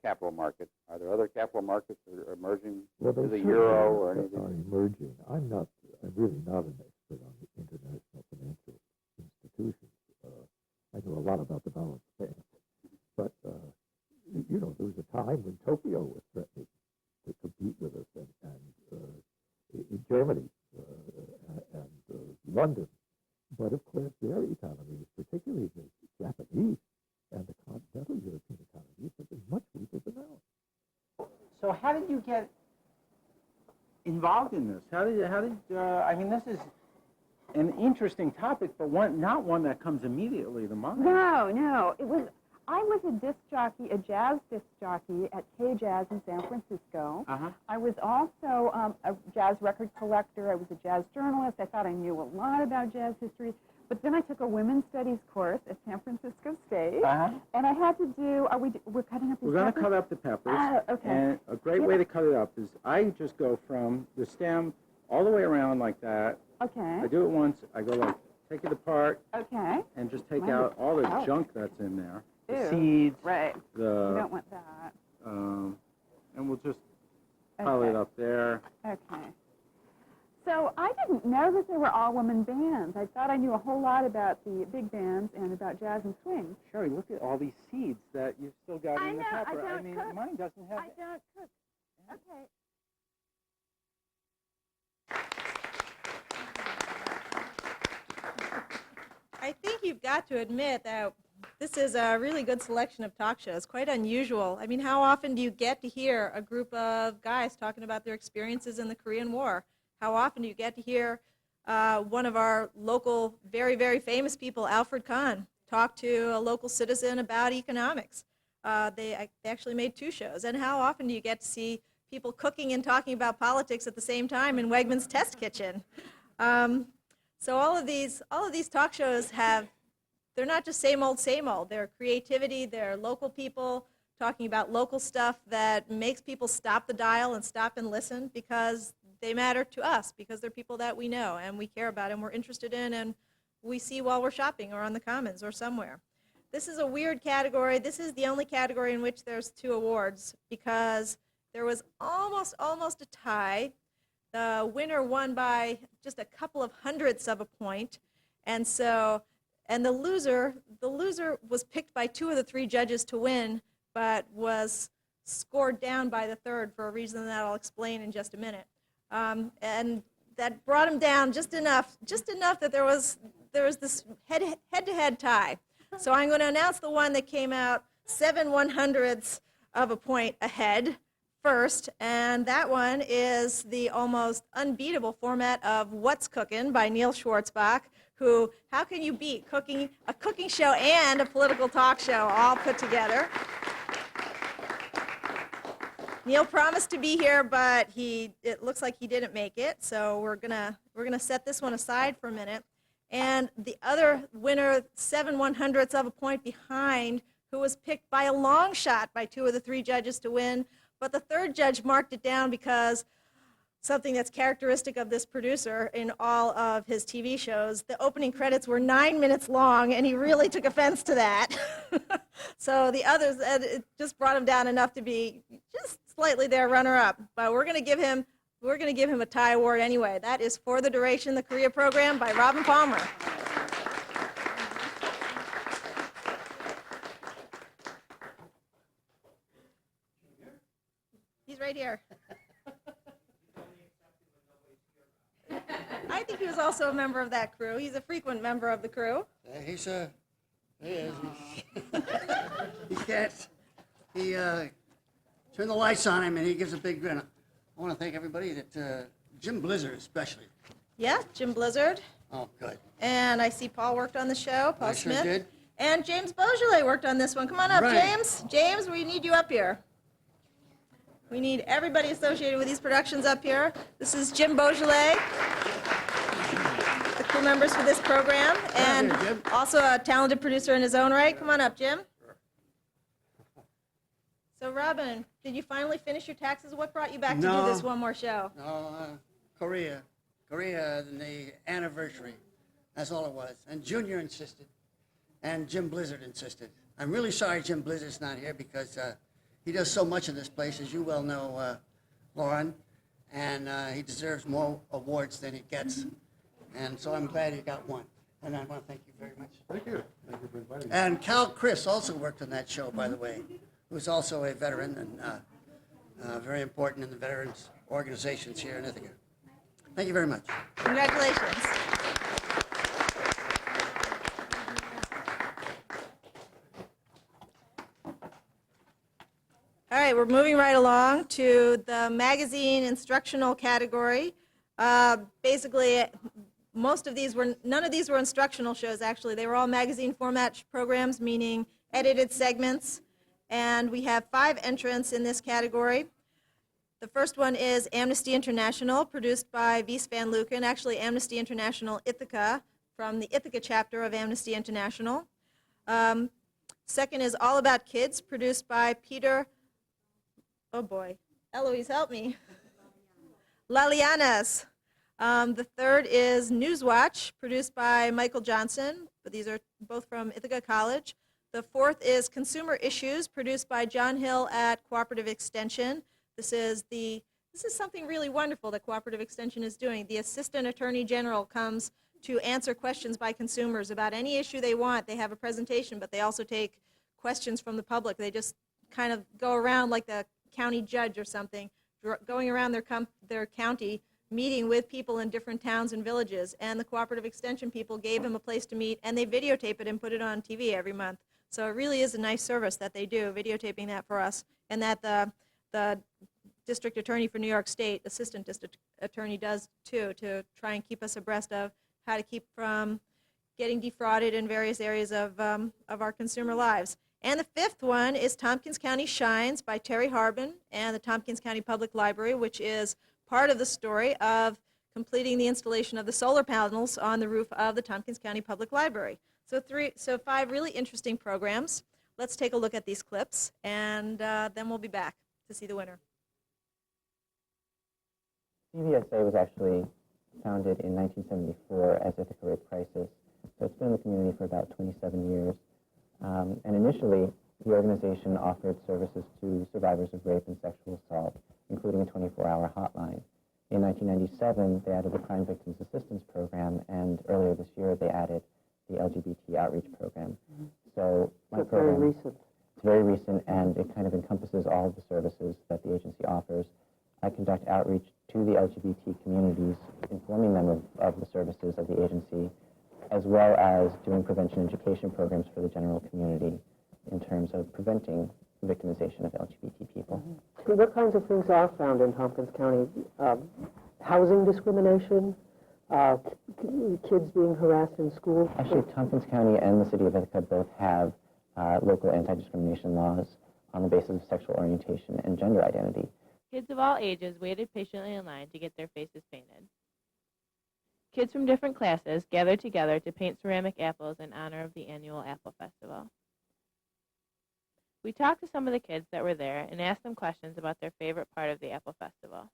capital market. Are there other capital markets that are emerging? Well, to the euro or anything? Are emerging. I'm really not an expert on the international financial institutions. I know a lot about the balance bank, but there was a time when Tokyo was threatening to compete with us, and in Germany and London. But of course, their economies, particularly the Japanese and the continental European economies, have been much weaker than ours. So how did you get involved in this? How did I mean, this is an interesting topic, but not one that comes immediately to mind. No. I was a disc jockey, a jazz disc jockey at K-Jazz in San Francisco. I was also a jazz record collector. I was a jazz journalist. I thought I knew a lot about jazz history. But then I took a women's studies course at San Francisco State, and I had to do, we're cutting up these We're going to peppers? cut up the peppers. Okay. And a great way to cut it up is I just go from the stem all the way around like that. Okay. I do it once. I go like, take it apart. Okay. And just take Wow. out all the Ouch. junk that's in there. The Ew. seeds. Right. The, You don't want that. and we'll just pile it Okay. up there. Okay. So I didn't know that they were all-women bands. I thought I knew a whole lot about the big bands and about jazz and swing. Sherry, look at all these seeds that you've still got in the pepper. I don't mean, cook. mine doesn't have. I don't cook. Okay. I think you've got to admit that this is a really good selection of talk shows, quite unusual. I mean, how often do you get to hear a group of guys talking about their experiences in the Korean War? How often do you get to hear one of our local, very, very famous people, Alfred Kahn, talk to a local citizen about economics? They actually made 2 shows. And how often do you get to see people cooking and talking about politics at the same time in Wegmans Test Kitchen? So all of these talk shows they're not just same old, They're creativity, they're local people talking about local stuff that makes people stop the dial and stop and listen because they matter to us, because they're people that we know and we care about and we're interested in, and we see while we're shopping or on the Commons or somewhere. This is a weird category. This is the only category in which there's 2 awards because there was almost a tie. The winner won by just a couple of hundredths of a point. And the loser was picked by 2 of the 3 judges to win, but was scored down by the third for a reason that I'll explain in just a minute. And that brought him down just enough that there was this head-to-head tie. So I'm going to announce the one that came out 7/100ths of a point ahead first, and that one is the almost unbeatable format of What's Cookin' by Neil Schwartzbach, who, how can you beat a cooking show and a political talk show all put together? Neil promised to be here, but it looks like he didn't make it, so we're gonna set this one aside for a minute. And the other winner, 7/100ths of a point behind, who was picked by a long shot by 2 of the 3 judges to win, but the third judge marked it down because something that's characteristic of this producer in all of his TV shows, the opening credits were 9 minutes long, and he really took offense to that. So the others, it just brought him down enough to be just slightly their runner-up. But we're going to give him a tie award anyway. That is For the Duration, the Korea Program by Robin Palmer. He's right here. I think he was also a member of that crew. He's a frequent member of the crew. He is. He can't. He turn the lights on him and he gives a big grin. I want to thank everybody, that Jim Blizzard especially. Yeah, Jim Blizzard. Oh, good. And I see Paul worked on the show, Paul I sure Smith. did. And James Beaujolais worked on this one. Come on up, Right. James. James, we need you up here. We need everybody associated with these productions up here. This is Jim Beaujolais, the crew members for this program, and also a talented producer in his own right. Come on up, Jim. So, Robin, did you finally finish your taxes? What brought you back to do this one more show? No, Korea, and the anniversary. That's all it was. And Junior insisted, and Jim Blizzard insisted. I'm really sorry Jim Blizzard's not here because he does so much in this place, as you well know, Lauren, and he deserves more awards than he gets. And so I'm glad he got one. And I want to thank you very much. Thank you. Thank you for inviting me. And Cal Chris also worked on that show, by the way, who's also a veteran and very important in the veterans organizations here in Ithaca. Thank you very much. Congratulations. All right, we're moving right along to the magazine instructional category. Basically, none of these were instructional shows, actually. They were all magazine format programs, meaning edited segments. And we have 5 entrants in this category. The first one is Amnesty International, produced by Wies van Luken, actually Amnesty International Ithaca, from the Ithaca chapter of Amnesty International. Second is All About Kids, produced by Peter, oh boy, Eloise, help me, Lalianas. The third is Newswatch, produced by Michael Johnson, but these are both from Ithaca College. The fourth is Consumer Issues, produced by John Hill at Cooperative Extension. This is something really wonderful that Cooperative Extension is doing. The Assistant Attorney General comes to answer questions by consumers about any issue they want. They have a presentation, but they also take questions from the public. They just kind of go around like the county judge or something, going around their county, meeting with people in different towns and villages. And the Cooperative Extension people gave him a place to meet, and they videotape it and put it on TV every month. So it really is a nice service that they do, videotaping that for us, and that the district attorney for New York State, assistant district attorney, does too, to try and keep us abreast of how to keep from getting defrauded in various areas of our consumer lives. And the fifth one is Tompkins County Shines by Terry Harbin and the Tompkins County Public Library, which is part of the story of completing the installation of the solar panels on the roof of the Tompkins County Public Library. So 5 really interesting programs. Let's take a look at these clips, and then we'll be back to see the winner. CVSA was actually founded in 1974 as Ithaca Rate Crisis So it's been in the community for about 27 years. And initially, the organization offered services to survivors of rape and sexual assault, including a 24-hour hotline. In 1997, they added the Crime Victims Assistance Program, and earlier this year, they added the LGBT Outreach Program. So my That's program, very recent. it's very recent, and it kind of encompasses all of the services that the agency offers. I conduct outreach to the LGBT communities, informing them of the services of the agency, as well as doing prevention education programs for the general community in terms of preventing victimization of LGBT people. What kinds of things are found in Tompkins County? Housing discrimination, kids being harassed in school? Actually, Tompkins County and the city of Ithaca both have local anti-discrimination laws on the basis of sexual orientation and gender identity. Kids of all ages waited patiently in line to get their faces painted. Kids from different classes gathered together to paint ceramic apples in honor of the annual Apple Festival. We talked to some of the kids that were there and asked them questions about their favorite part of the Apple Festival.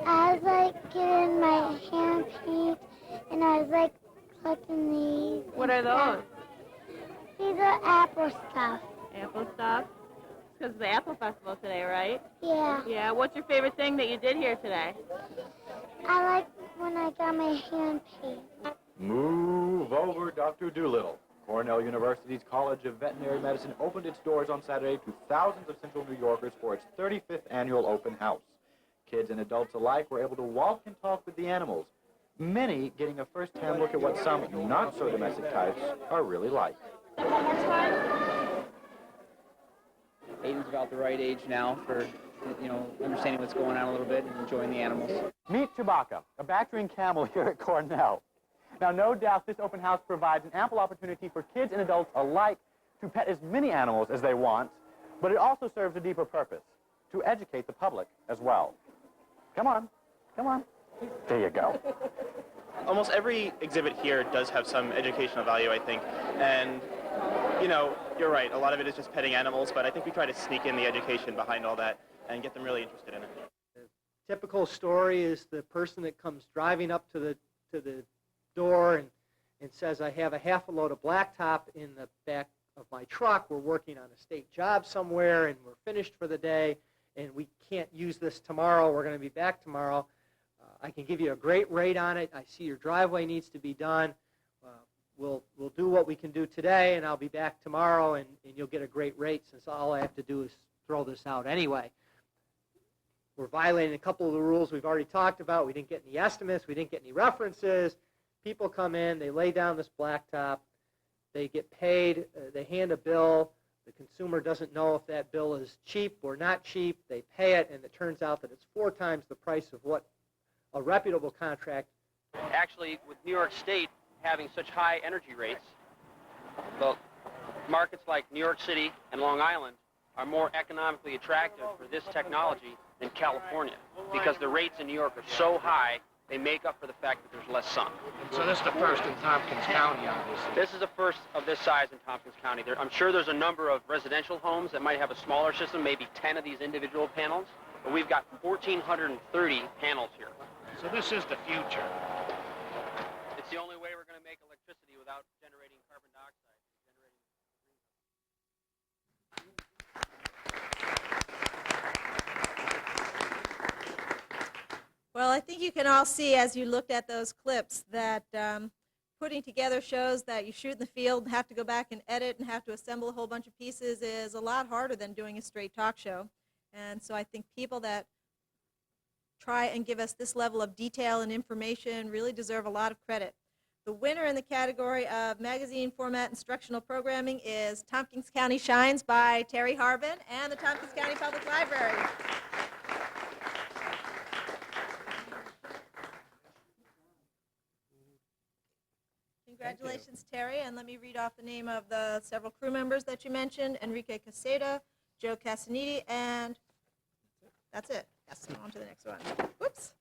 I was like getting my hand paint, and I was like collecting these. What are those? These are apple stuff. Apple stuff? Because it's the Apple Festival today, right? Yeah. Yeah, what's your favorite thing that you did here today? I like when I got my hand paint. Move over, Dr. Doolittle. Cornell University's College of Veterinary Medicine opened its doors on Saturday to thousands of Central New Yorkers for its 35th annual open house. Kids and adults alike were able to walk and talk with the animals, many getting a first-hand look at what some not-so-domestic types are really like. Aiden's about the right age now for, understanding what's going on a little bit and enjoying the animals. Meet Chewbacca, a Bactrian camel here at Cornell. Now, no doubt this open house provides an ample opportunity for kids and adults alike to pet as many animals as they want, but it also serves a deeper purpose, to educate the public as well. Come on, come on. There you go. Almost every exhibit here does have some educational value, I think, and you're right, a lot of it is just petting animals, but I think we try to sneak in the education behind all that and get them really interested in it. The typical story is the person that comes driving up to the door and says, I have a half a load of blacktop in the back of my truck. We're working on a state job somewhere, and we're finished for the day, and we can't use this tomorrow. We're going to be back tomorrow. I can give you a great rate on it. I see your driveway needs to be done. We'll do what we can do today, and I'll be back tomorrow, and you'll get a great rate since all I have to do is throw this out anyway. We're violating a couple of the rules we've already talked about. We didn't get any estimates. We didn't get any references. People come in, they lay down this blacktop, they get paid, they hand a bill. The consumer doesn't know if that bill is cheap or not cheap. They pay it, and it turns out that it's 4 times the price of what a reputable contract. Actually, with New York State having such high energy rates, the markets like New York City and Long Island are more economically attractive for this technology than California, because the rates in New York are so high, they make up for the fact that there's less sun. So this is the first in Tompkins County, obviously. This is the first of this size in Tompkins County. I'm sure there's a number of residential homes that might have a smaller system, maybe 10 of these individual panels, but we've got 1,430 panels here. So this is the future. It's the only way we're going to make electricity without generating carbon dioxide. Well, I think you can all see as you looked at those clips that putting together shows that you shoot in the field and have to go back and edit and have to assemble a whole bunch of pieces is a lot harder than doing a straight talk show. And so I think people that try and give us this level of detail and information really deserve a lot of credit. The winner in the category of magazine format instructional programming is Tompkins County Shines by Terry Harvin and the Tompkins County Public Library. Congratulations, Terry, and let me read off the name of the several crew members that you mentioned: Enrique Caseta, Joe Casaniti, and that's it. Yes, on to the next one. Whoops.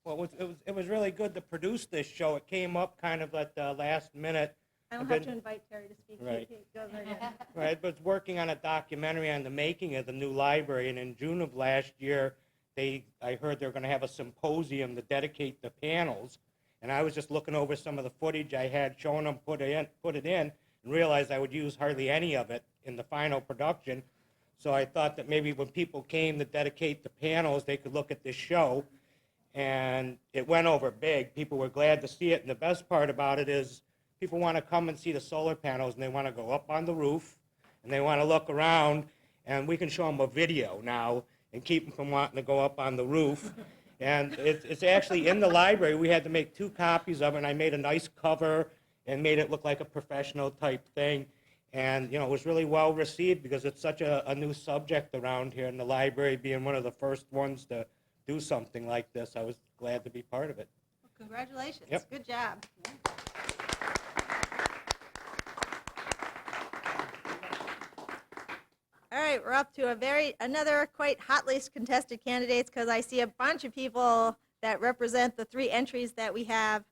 Well, it was really good to produce this show. It came up kind of at the last minute. I don't have to invite Terry to speak. Right. Go ahead. Right, but working on a documentary on the making of the new library, and in June of last year, I heard they're going to have a symposium to dedicate the panels. And I was just looking over some of the footage I had, showing them put it in, and realized I would use hardly any of it in the final production. So I thought that maybe when people came to dedicate the panels, they could look at this show. And it went over big. People were glad to see it. And the best part about it is people want to come and see the solar panels, and they want to go up on the roof, and they want to look around, and we can show them a video now and keep them from wanting to go up on the roof. And it's actually in the library. We had to make 2 copies of it, and I made a nice cover and made it look like a professional type thing. And, you know, it was really well received because it's such a new subject around here, in the library being one of the first ones to do something like this. I was glad to be part of it. Well, congratulations. Yep. Good job. All right, we're up to another quite hotly contested candidates, because I see a bunch of people that represent the 3 entries that we have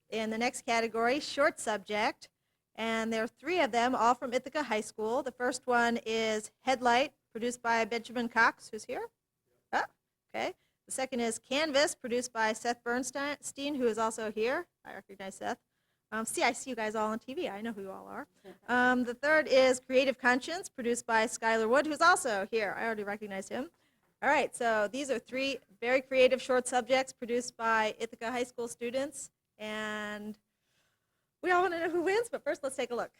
in the next category, short subject. And there are 3 of them, all from Ithaca High School. The first one is Headlight, produced by Benjamin Cox, who's here. Oh, okay. The second is Canvas, produced by Seth Bernstein, who is also here. I recognize Seth. I see you guys all on TV. I know who you all are. The third is Creative Conscience, produced by Skylar Wood, who's also here. I already recognize him. All right, so these are 3 very creative short subjects produced by Ithaca High School students. And we all want to know who wins, but first let's take a look.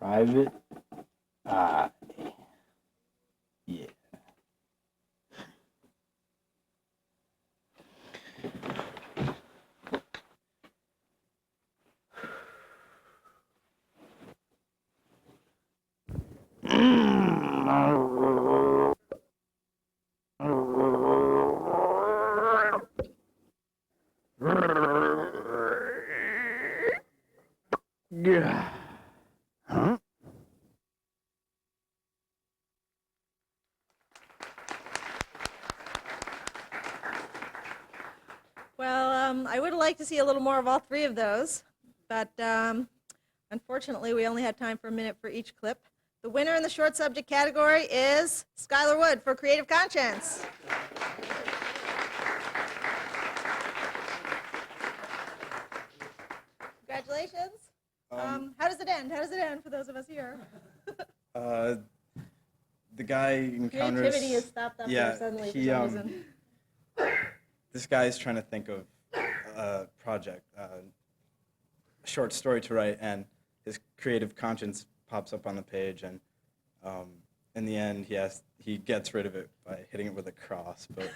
Private eye. Yeah. Yeah. Huh? Well, I would like to see a little more of all 3 of those, but unfortunately we only had time for a minute for each clip. The winner in the short subject category is Skylar Wood for Creative Conscience. Congratulations. How does it end? How does it end for those of us here? The guy encounters... Creativity is stopped up there suddenly for some reason. This guy is trying to think of a project, a short story to write, and his creative conscience pops up on the page, and in the end, he gets rid of it by hitting it with a cross. But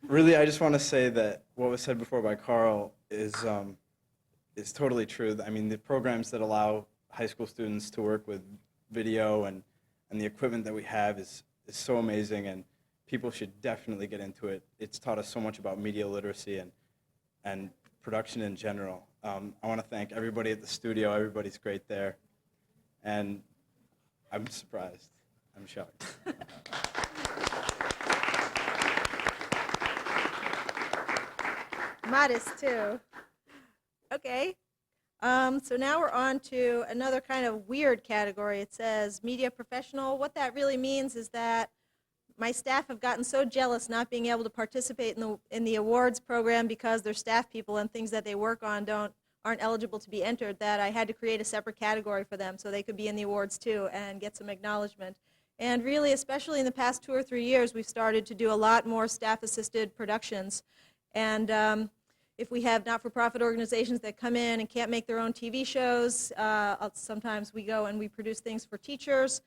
really, I just want to say that what was said before by Carl is totally true. I mean, the programs that allow high school students to work with video and the equipment that we have is so amazing, and people should definitely get into it. It's taught us so much about media literacy and production in general. I want to thank everybody at the studio. Everybody's great there. And I'm surprised. I'm shocked. Modest, too. Okay. So now we're on to another kind of weird category. It says media professional. What that really means is that my staff have gotten so jealous not being able to participate in the awards program because their staff people and things that they work on aren't eligible to be entered, that I had to create a separate category for them so they could be in the awards too and get some acknowledgement. And really, especially in the past 2 or 3 years, we've started to do a lot more staff-assisted productions. And if we have not-for-profit organizations that come in and can't make their own TV shows, sometimes we go and we produce things for teachers.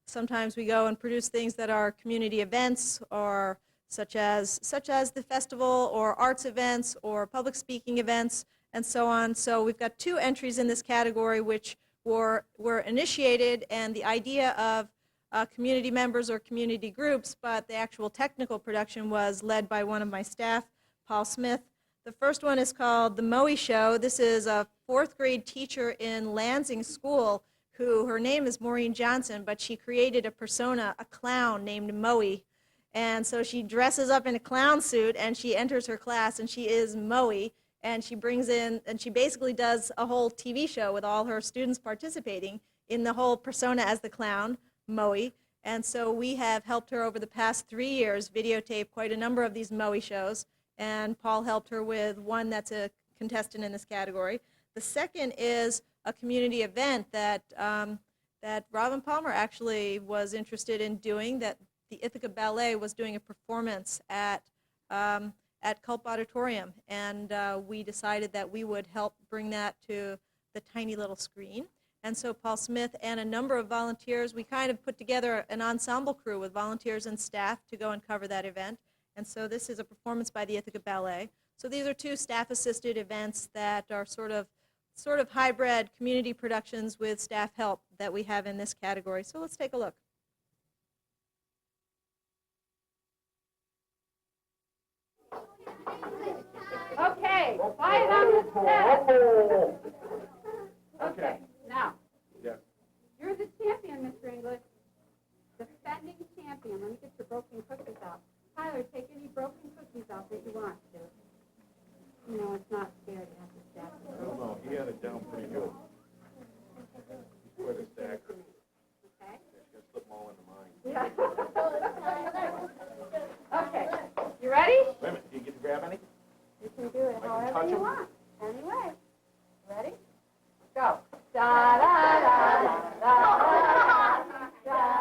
Sometimes we go and produce things that are community events, or such as the festival, or arts events, or public speaking events, and so on. So we've got 2 entries in this category which were initiated, and the idea of community members or community groups, but the actual technical production was led by one of my staff, Paul Smith. The first one is called The Moe Show. This is a 4th grade teacher in Lansing School her name is Maureen Johnson, but she created a persona, a clown named Moe. And so she dresses up in a clown suit and she enters her class and she is Moe. And she brings in, and she basically does a whole TV show with all her students participating in the whole persona as the clown, Moe. And so we have helped her over the past 3 years videotape quite a number of these Moe shows. And Paul helped her with one that's a contestant in this category. The second is a community event that Robin Palmer actually was interested in doing, that the Ithaca Ballet was doing a performance at Culp Auditorium, and we decided that we would help bring that to the tiny little screen. And so Paul Smith and a number of volunteers, we kind of put together an ensemble crew with volunteers and staff to go and cover that event. And so this is a performance by the Ithaca Ballet. So these are 2 staff-assisted events that are sort of hybrid community productions with staff help that we have in this category. So let's take a look. Okay, quiet on the set. Okay, now, you're the champion, Mr. English. Defending champion. Let me get your broken cookies out. Tyler, take any broken cookies out that you want to. You know, it's not fair to have the staff. No, he had it down pretty good. He's quite a stack. Okay. Just slip them all into mine. Yeah. Okay. You ready? Wait a minute, do you get to grab any? You can do it however touch you 'em? want. Anyway. Ready? Go. Da da da da da da da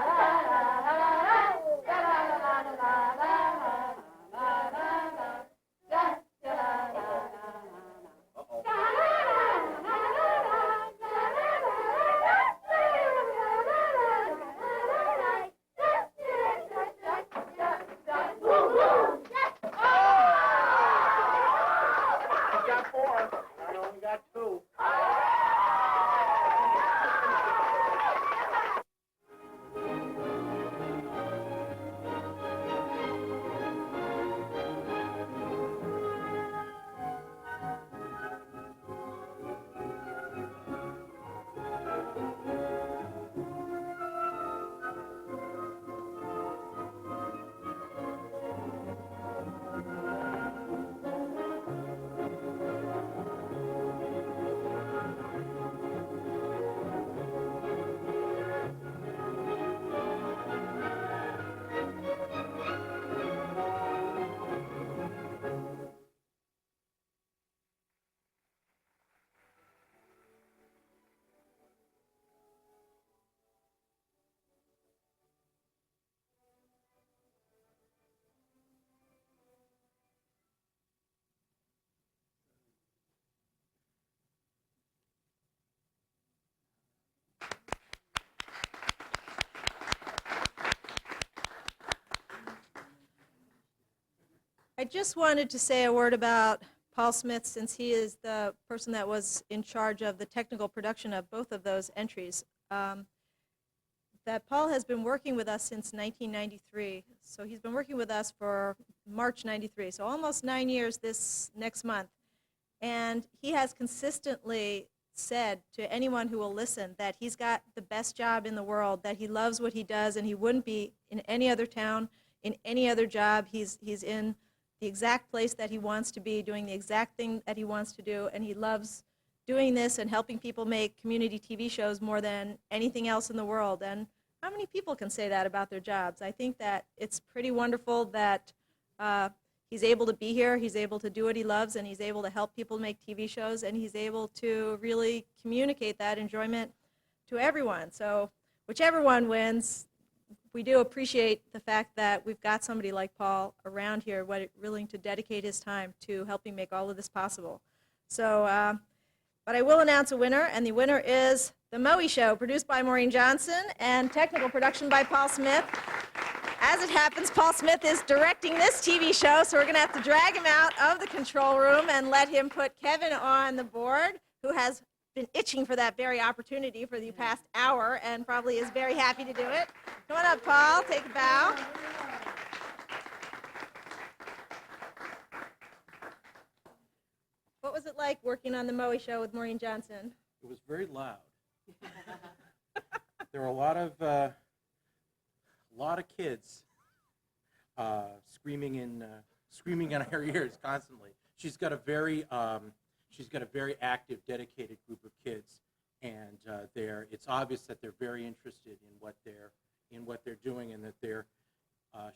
I just wanted to say a word about Paul Smith, since he is the person that was in charge of the technical production of both of those entries. That Paul has been working with us since 1993. So he's been working with us for March 93, so almost 9 years this next month. And he has consistently said to anyone who will listen that he's got the best job in the world, that he loves what he does, and he wouldn't be in any other town, in any other job. He's in the exact place that he wants to be, doing the exact thing that he wants to do, and he loves doing this and helping people make community TV shows more than anything else in the world. And how many people can say that about their jobs? I think that it's pretty wonderful that he's able to be here, he's able to do what he loves, and he's able to help people make TV shows, and he's able to really communicate that enjoyment to everyone. So whichever one wins, we do appreciate the fact that we've got somebody like Paul around here willing to dedicate his time to helping make all of this possible. So, but I will announce a winner, and the winner is The Moe Show, produced by Maureen Johnson and technical production by Paul Smith. As it happens, Paul Smith is directing this TV show, so we're going to have to drag him out of the control room and let him put Kevin on the board, who has been itching for that very opportunity for the past hour and probably is very happy to do it. Come on up, Paul. Take a bow. What was it like working on The Moe Show with Maureen Johnson? It was very loud. There were a lot of kids screaming in our ears constantly. She's got a very active, dedicated group of kids, and it's obvious that they're very interested in what they're doing, and that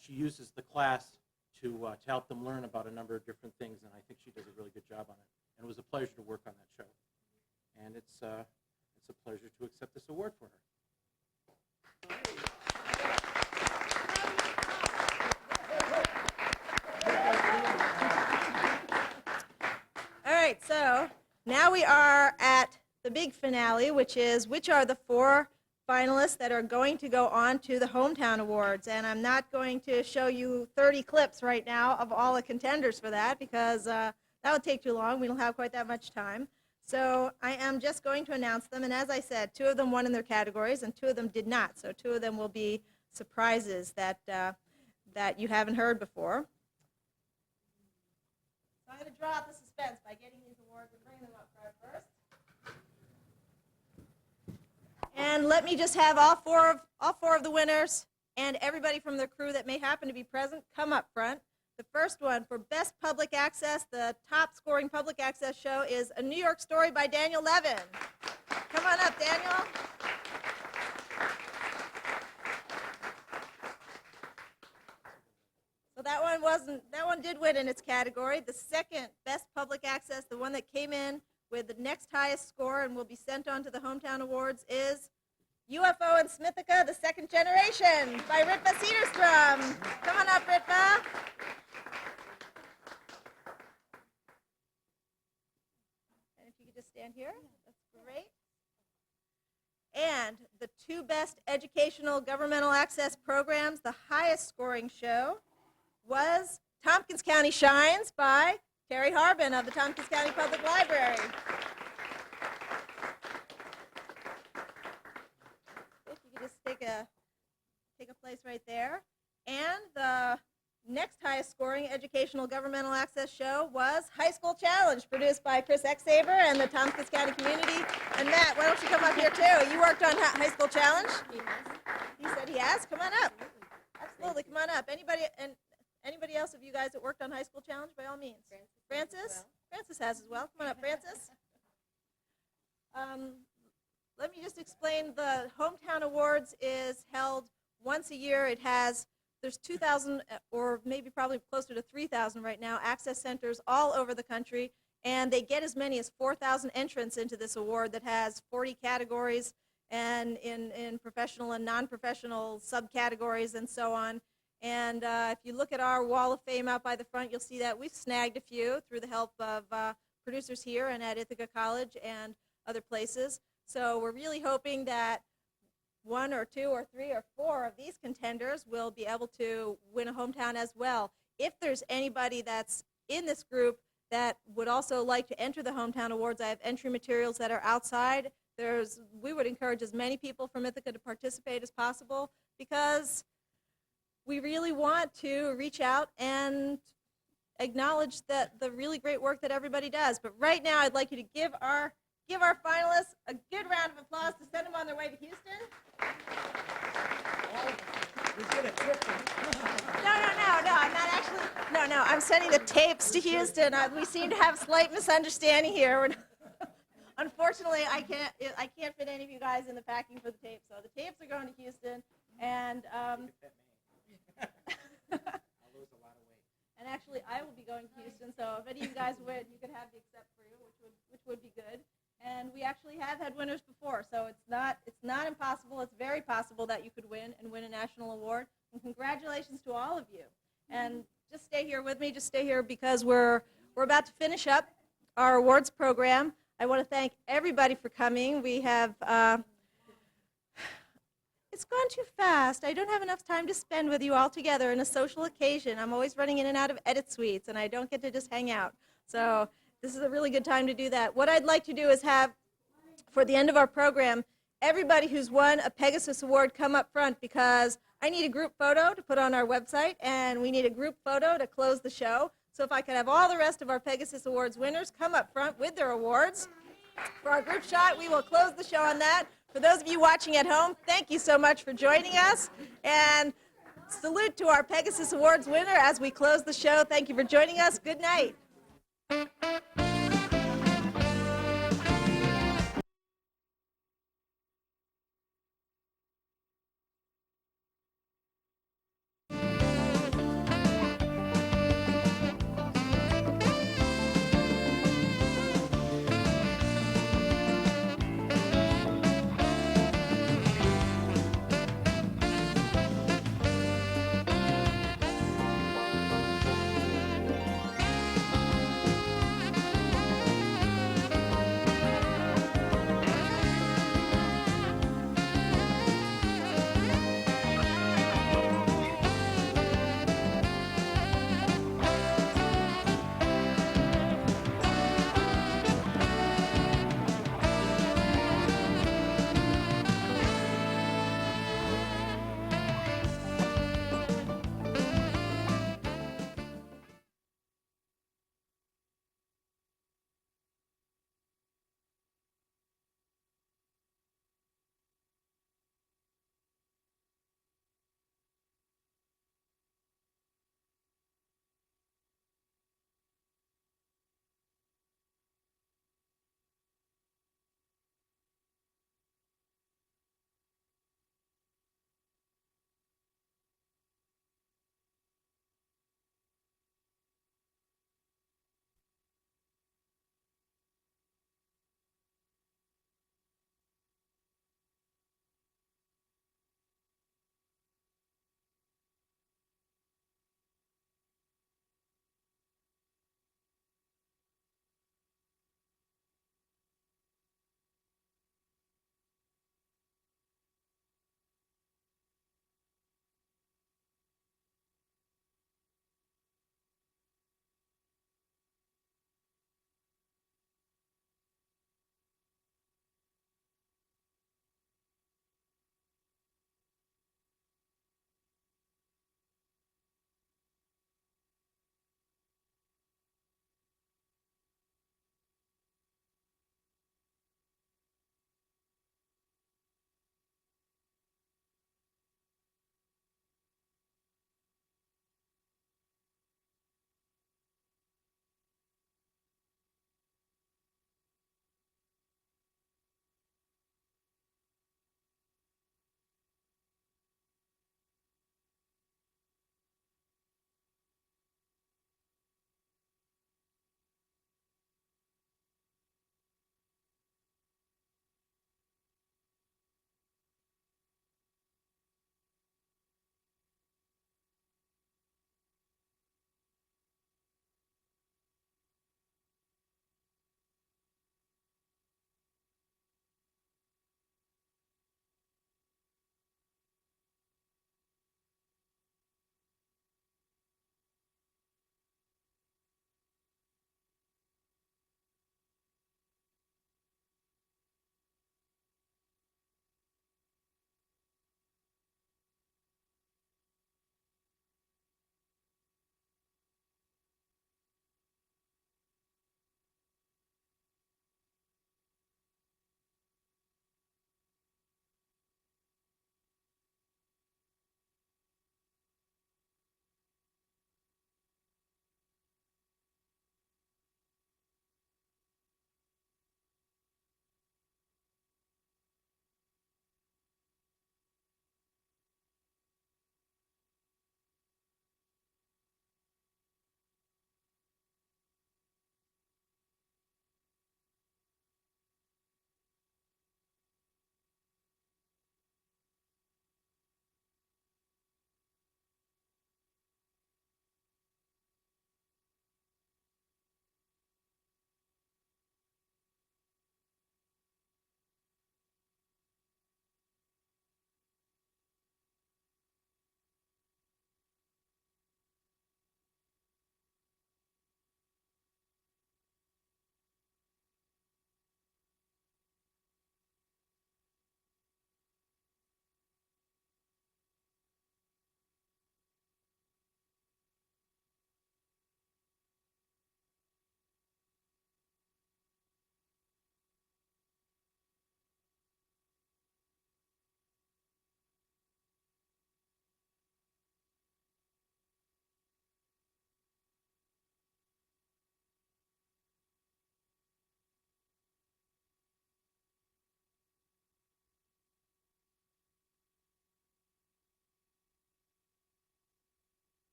she uses the class to help them learn about a number of different things, and I think she does a really good job on it. And it was a pleasure to work on that show, and it's a pleasure to accept this award for her. All right, so now we are at the big finale, which are the 4 finalists that are going to go on to the Hometown Awards. And I'm not going to show you 30 clips right now of all the contenders for that, because that would take too long. We don't have quite that much time. So I am just going to announce them. And as I said, 2 of them won in their categories and 2 of them did not. So 2 of them will be surprises that you haven't heard before. So I'm going to draw out the suspense by getting these awards and bringing them up first. And let me just have all four of the winners and everybody from the crew that may happen to be present come up front. The first one for Best Public Access, the top scoring public access show is A New York Story by Daniel Levin. Come on up, Daniel. So that one did win in its category. The second Best Public Access, the one that came in with the next highest score and will be sent on to the Hometown Awards, is UFO in Ithaca, the Second Generation by Ritva Cedarstrom. Come on up, Ritva. And if you could just stand here, that's great. And the 2 best educational governmental access programs, the highest scoring show was Tompkins County Shines by Terry Harbin of the Tompkins County Public Library. If you could just take a place right there. And the next highest scoring educational governmental access show was High School Challenge, produced by Chris Exaver and the Tompkins County community. And Matt, why don't you come up here too? You worked on High School Challenge? He said he has. Come on up. Absolutely, come on up. Anybody else of you guys that worked on High School Challenge, by all means. Francis? Francis has as well. Come on up, Francis. Let me just explain. The Hometown Awards is held once a year. There's 2,000 or maybe probably closer to 3,000 right now access centers all over the country, and they get as many as 4,000 entrants into this award that has 40 categories and in professional and non-professional subcategories and so on. And if you look at our wall of fame out by the front, you'll see that we've snagged a few through the help of producers here and at Ithaca College and other places. So we're really hoping that 1 or 2 or 3 or 4 of these contenders will be able to win a hometown as well. If there's anybody that's in this group that would also like to enter the Hometown Awards, I have entry materials that are outside. We would encourage as many people from Ithaca to participate as possible, because we really want to reach out and acknowledge the really great work that everybody does. But right now, I'd like you to give give our finalists a good round of applause to send them on their way to Houston. No, I'm not actually, no, I'm sending the tapes to Houston. We seem to have a slight misunderstanding here. Unfortunately, I can't fit any of you guys in the packing for the tapes, so the tapes are going to Houston, and and actually, I will be going to Houston, so if any of you guys win, you could have the Accept for You, which would be good. And we actually have had winners before, so it's not impossible. It's very possible that you could win a national award. And congratulations to all of you. And just stay here with me. Just stay here because we're about to finish up our awards program. I want to thank everybody for coming. We have. It's gone too fast. I don't have enough time to spend with you all together in a social occasion. I'm always running in and out of edit suites, and I don't get to just hang out. So this is a really good time to do that. What I'd like to do is have, for the end of our program, everybody who's won a PEGASYS Award come up front, because I need a group photo to put on our website, and we need a group photo to close the show. So if I could have all the rest of our PEGASYS Awards winners come up front with their awards. For our group shot, we will close the show on that. For those of you watching at home, thank you so much for joining us. And salute to our PEGASYS Awards winner as we close the show. Thank you for joining us. Good night.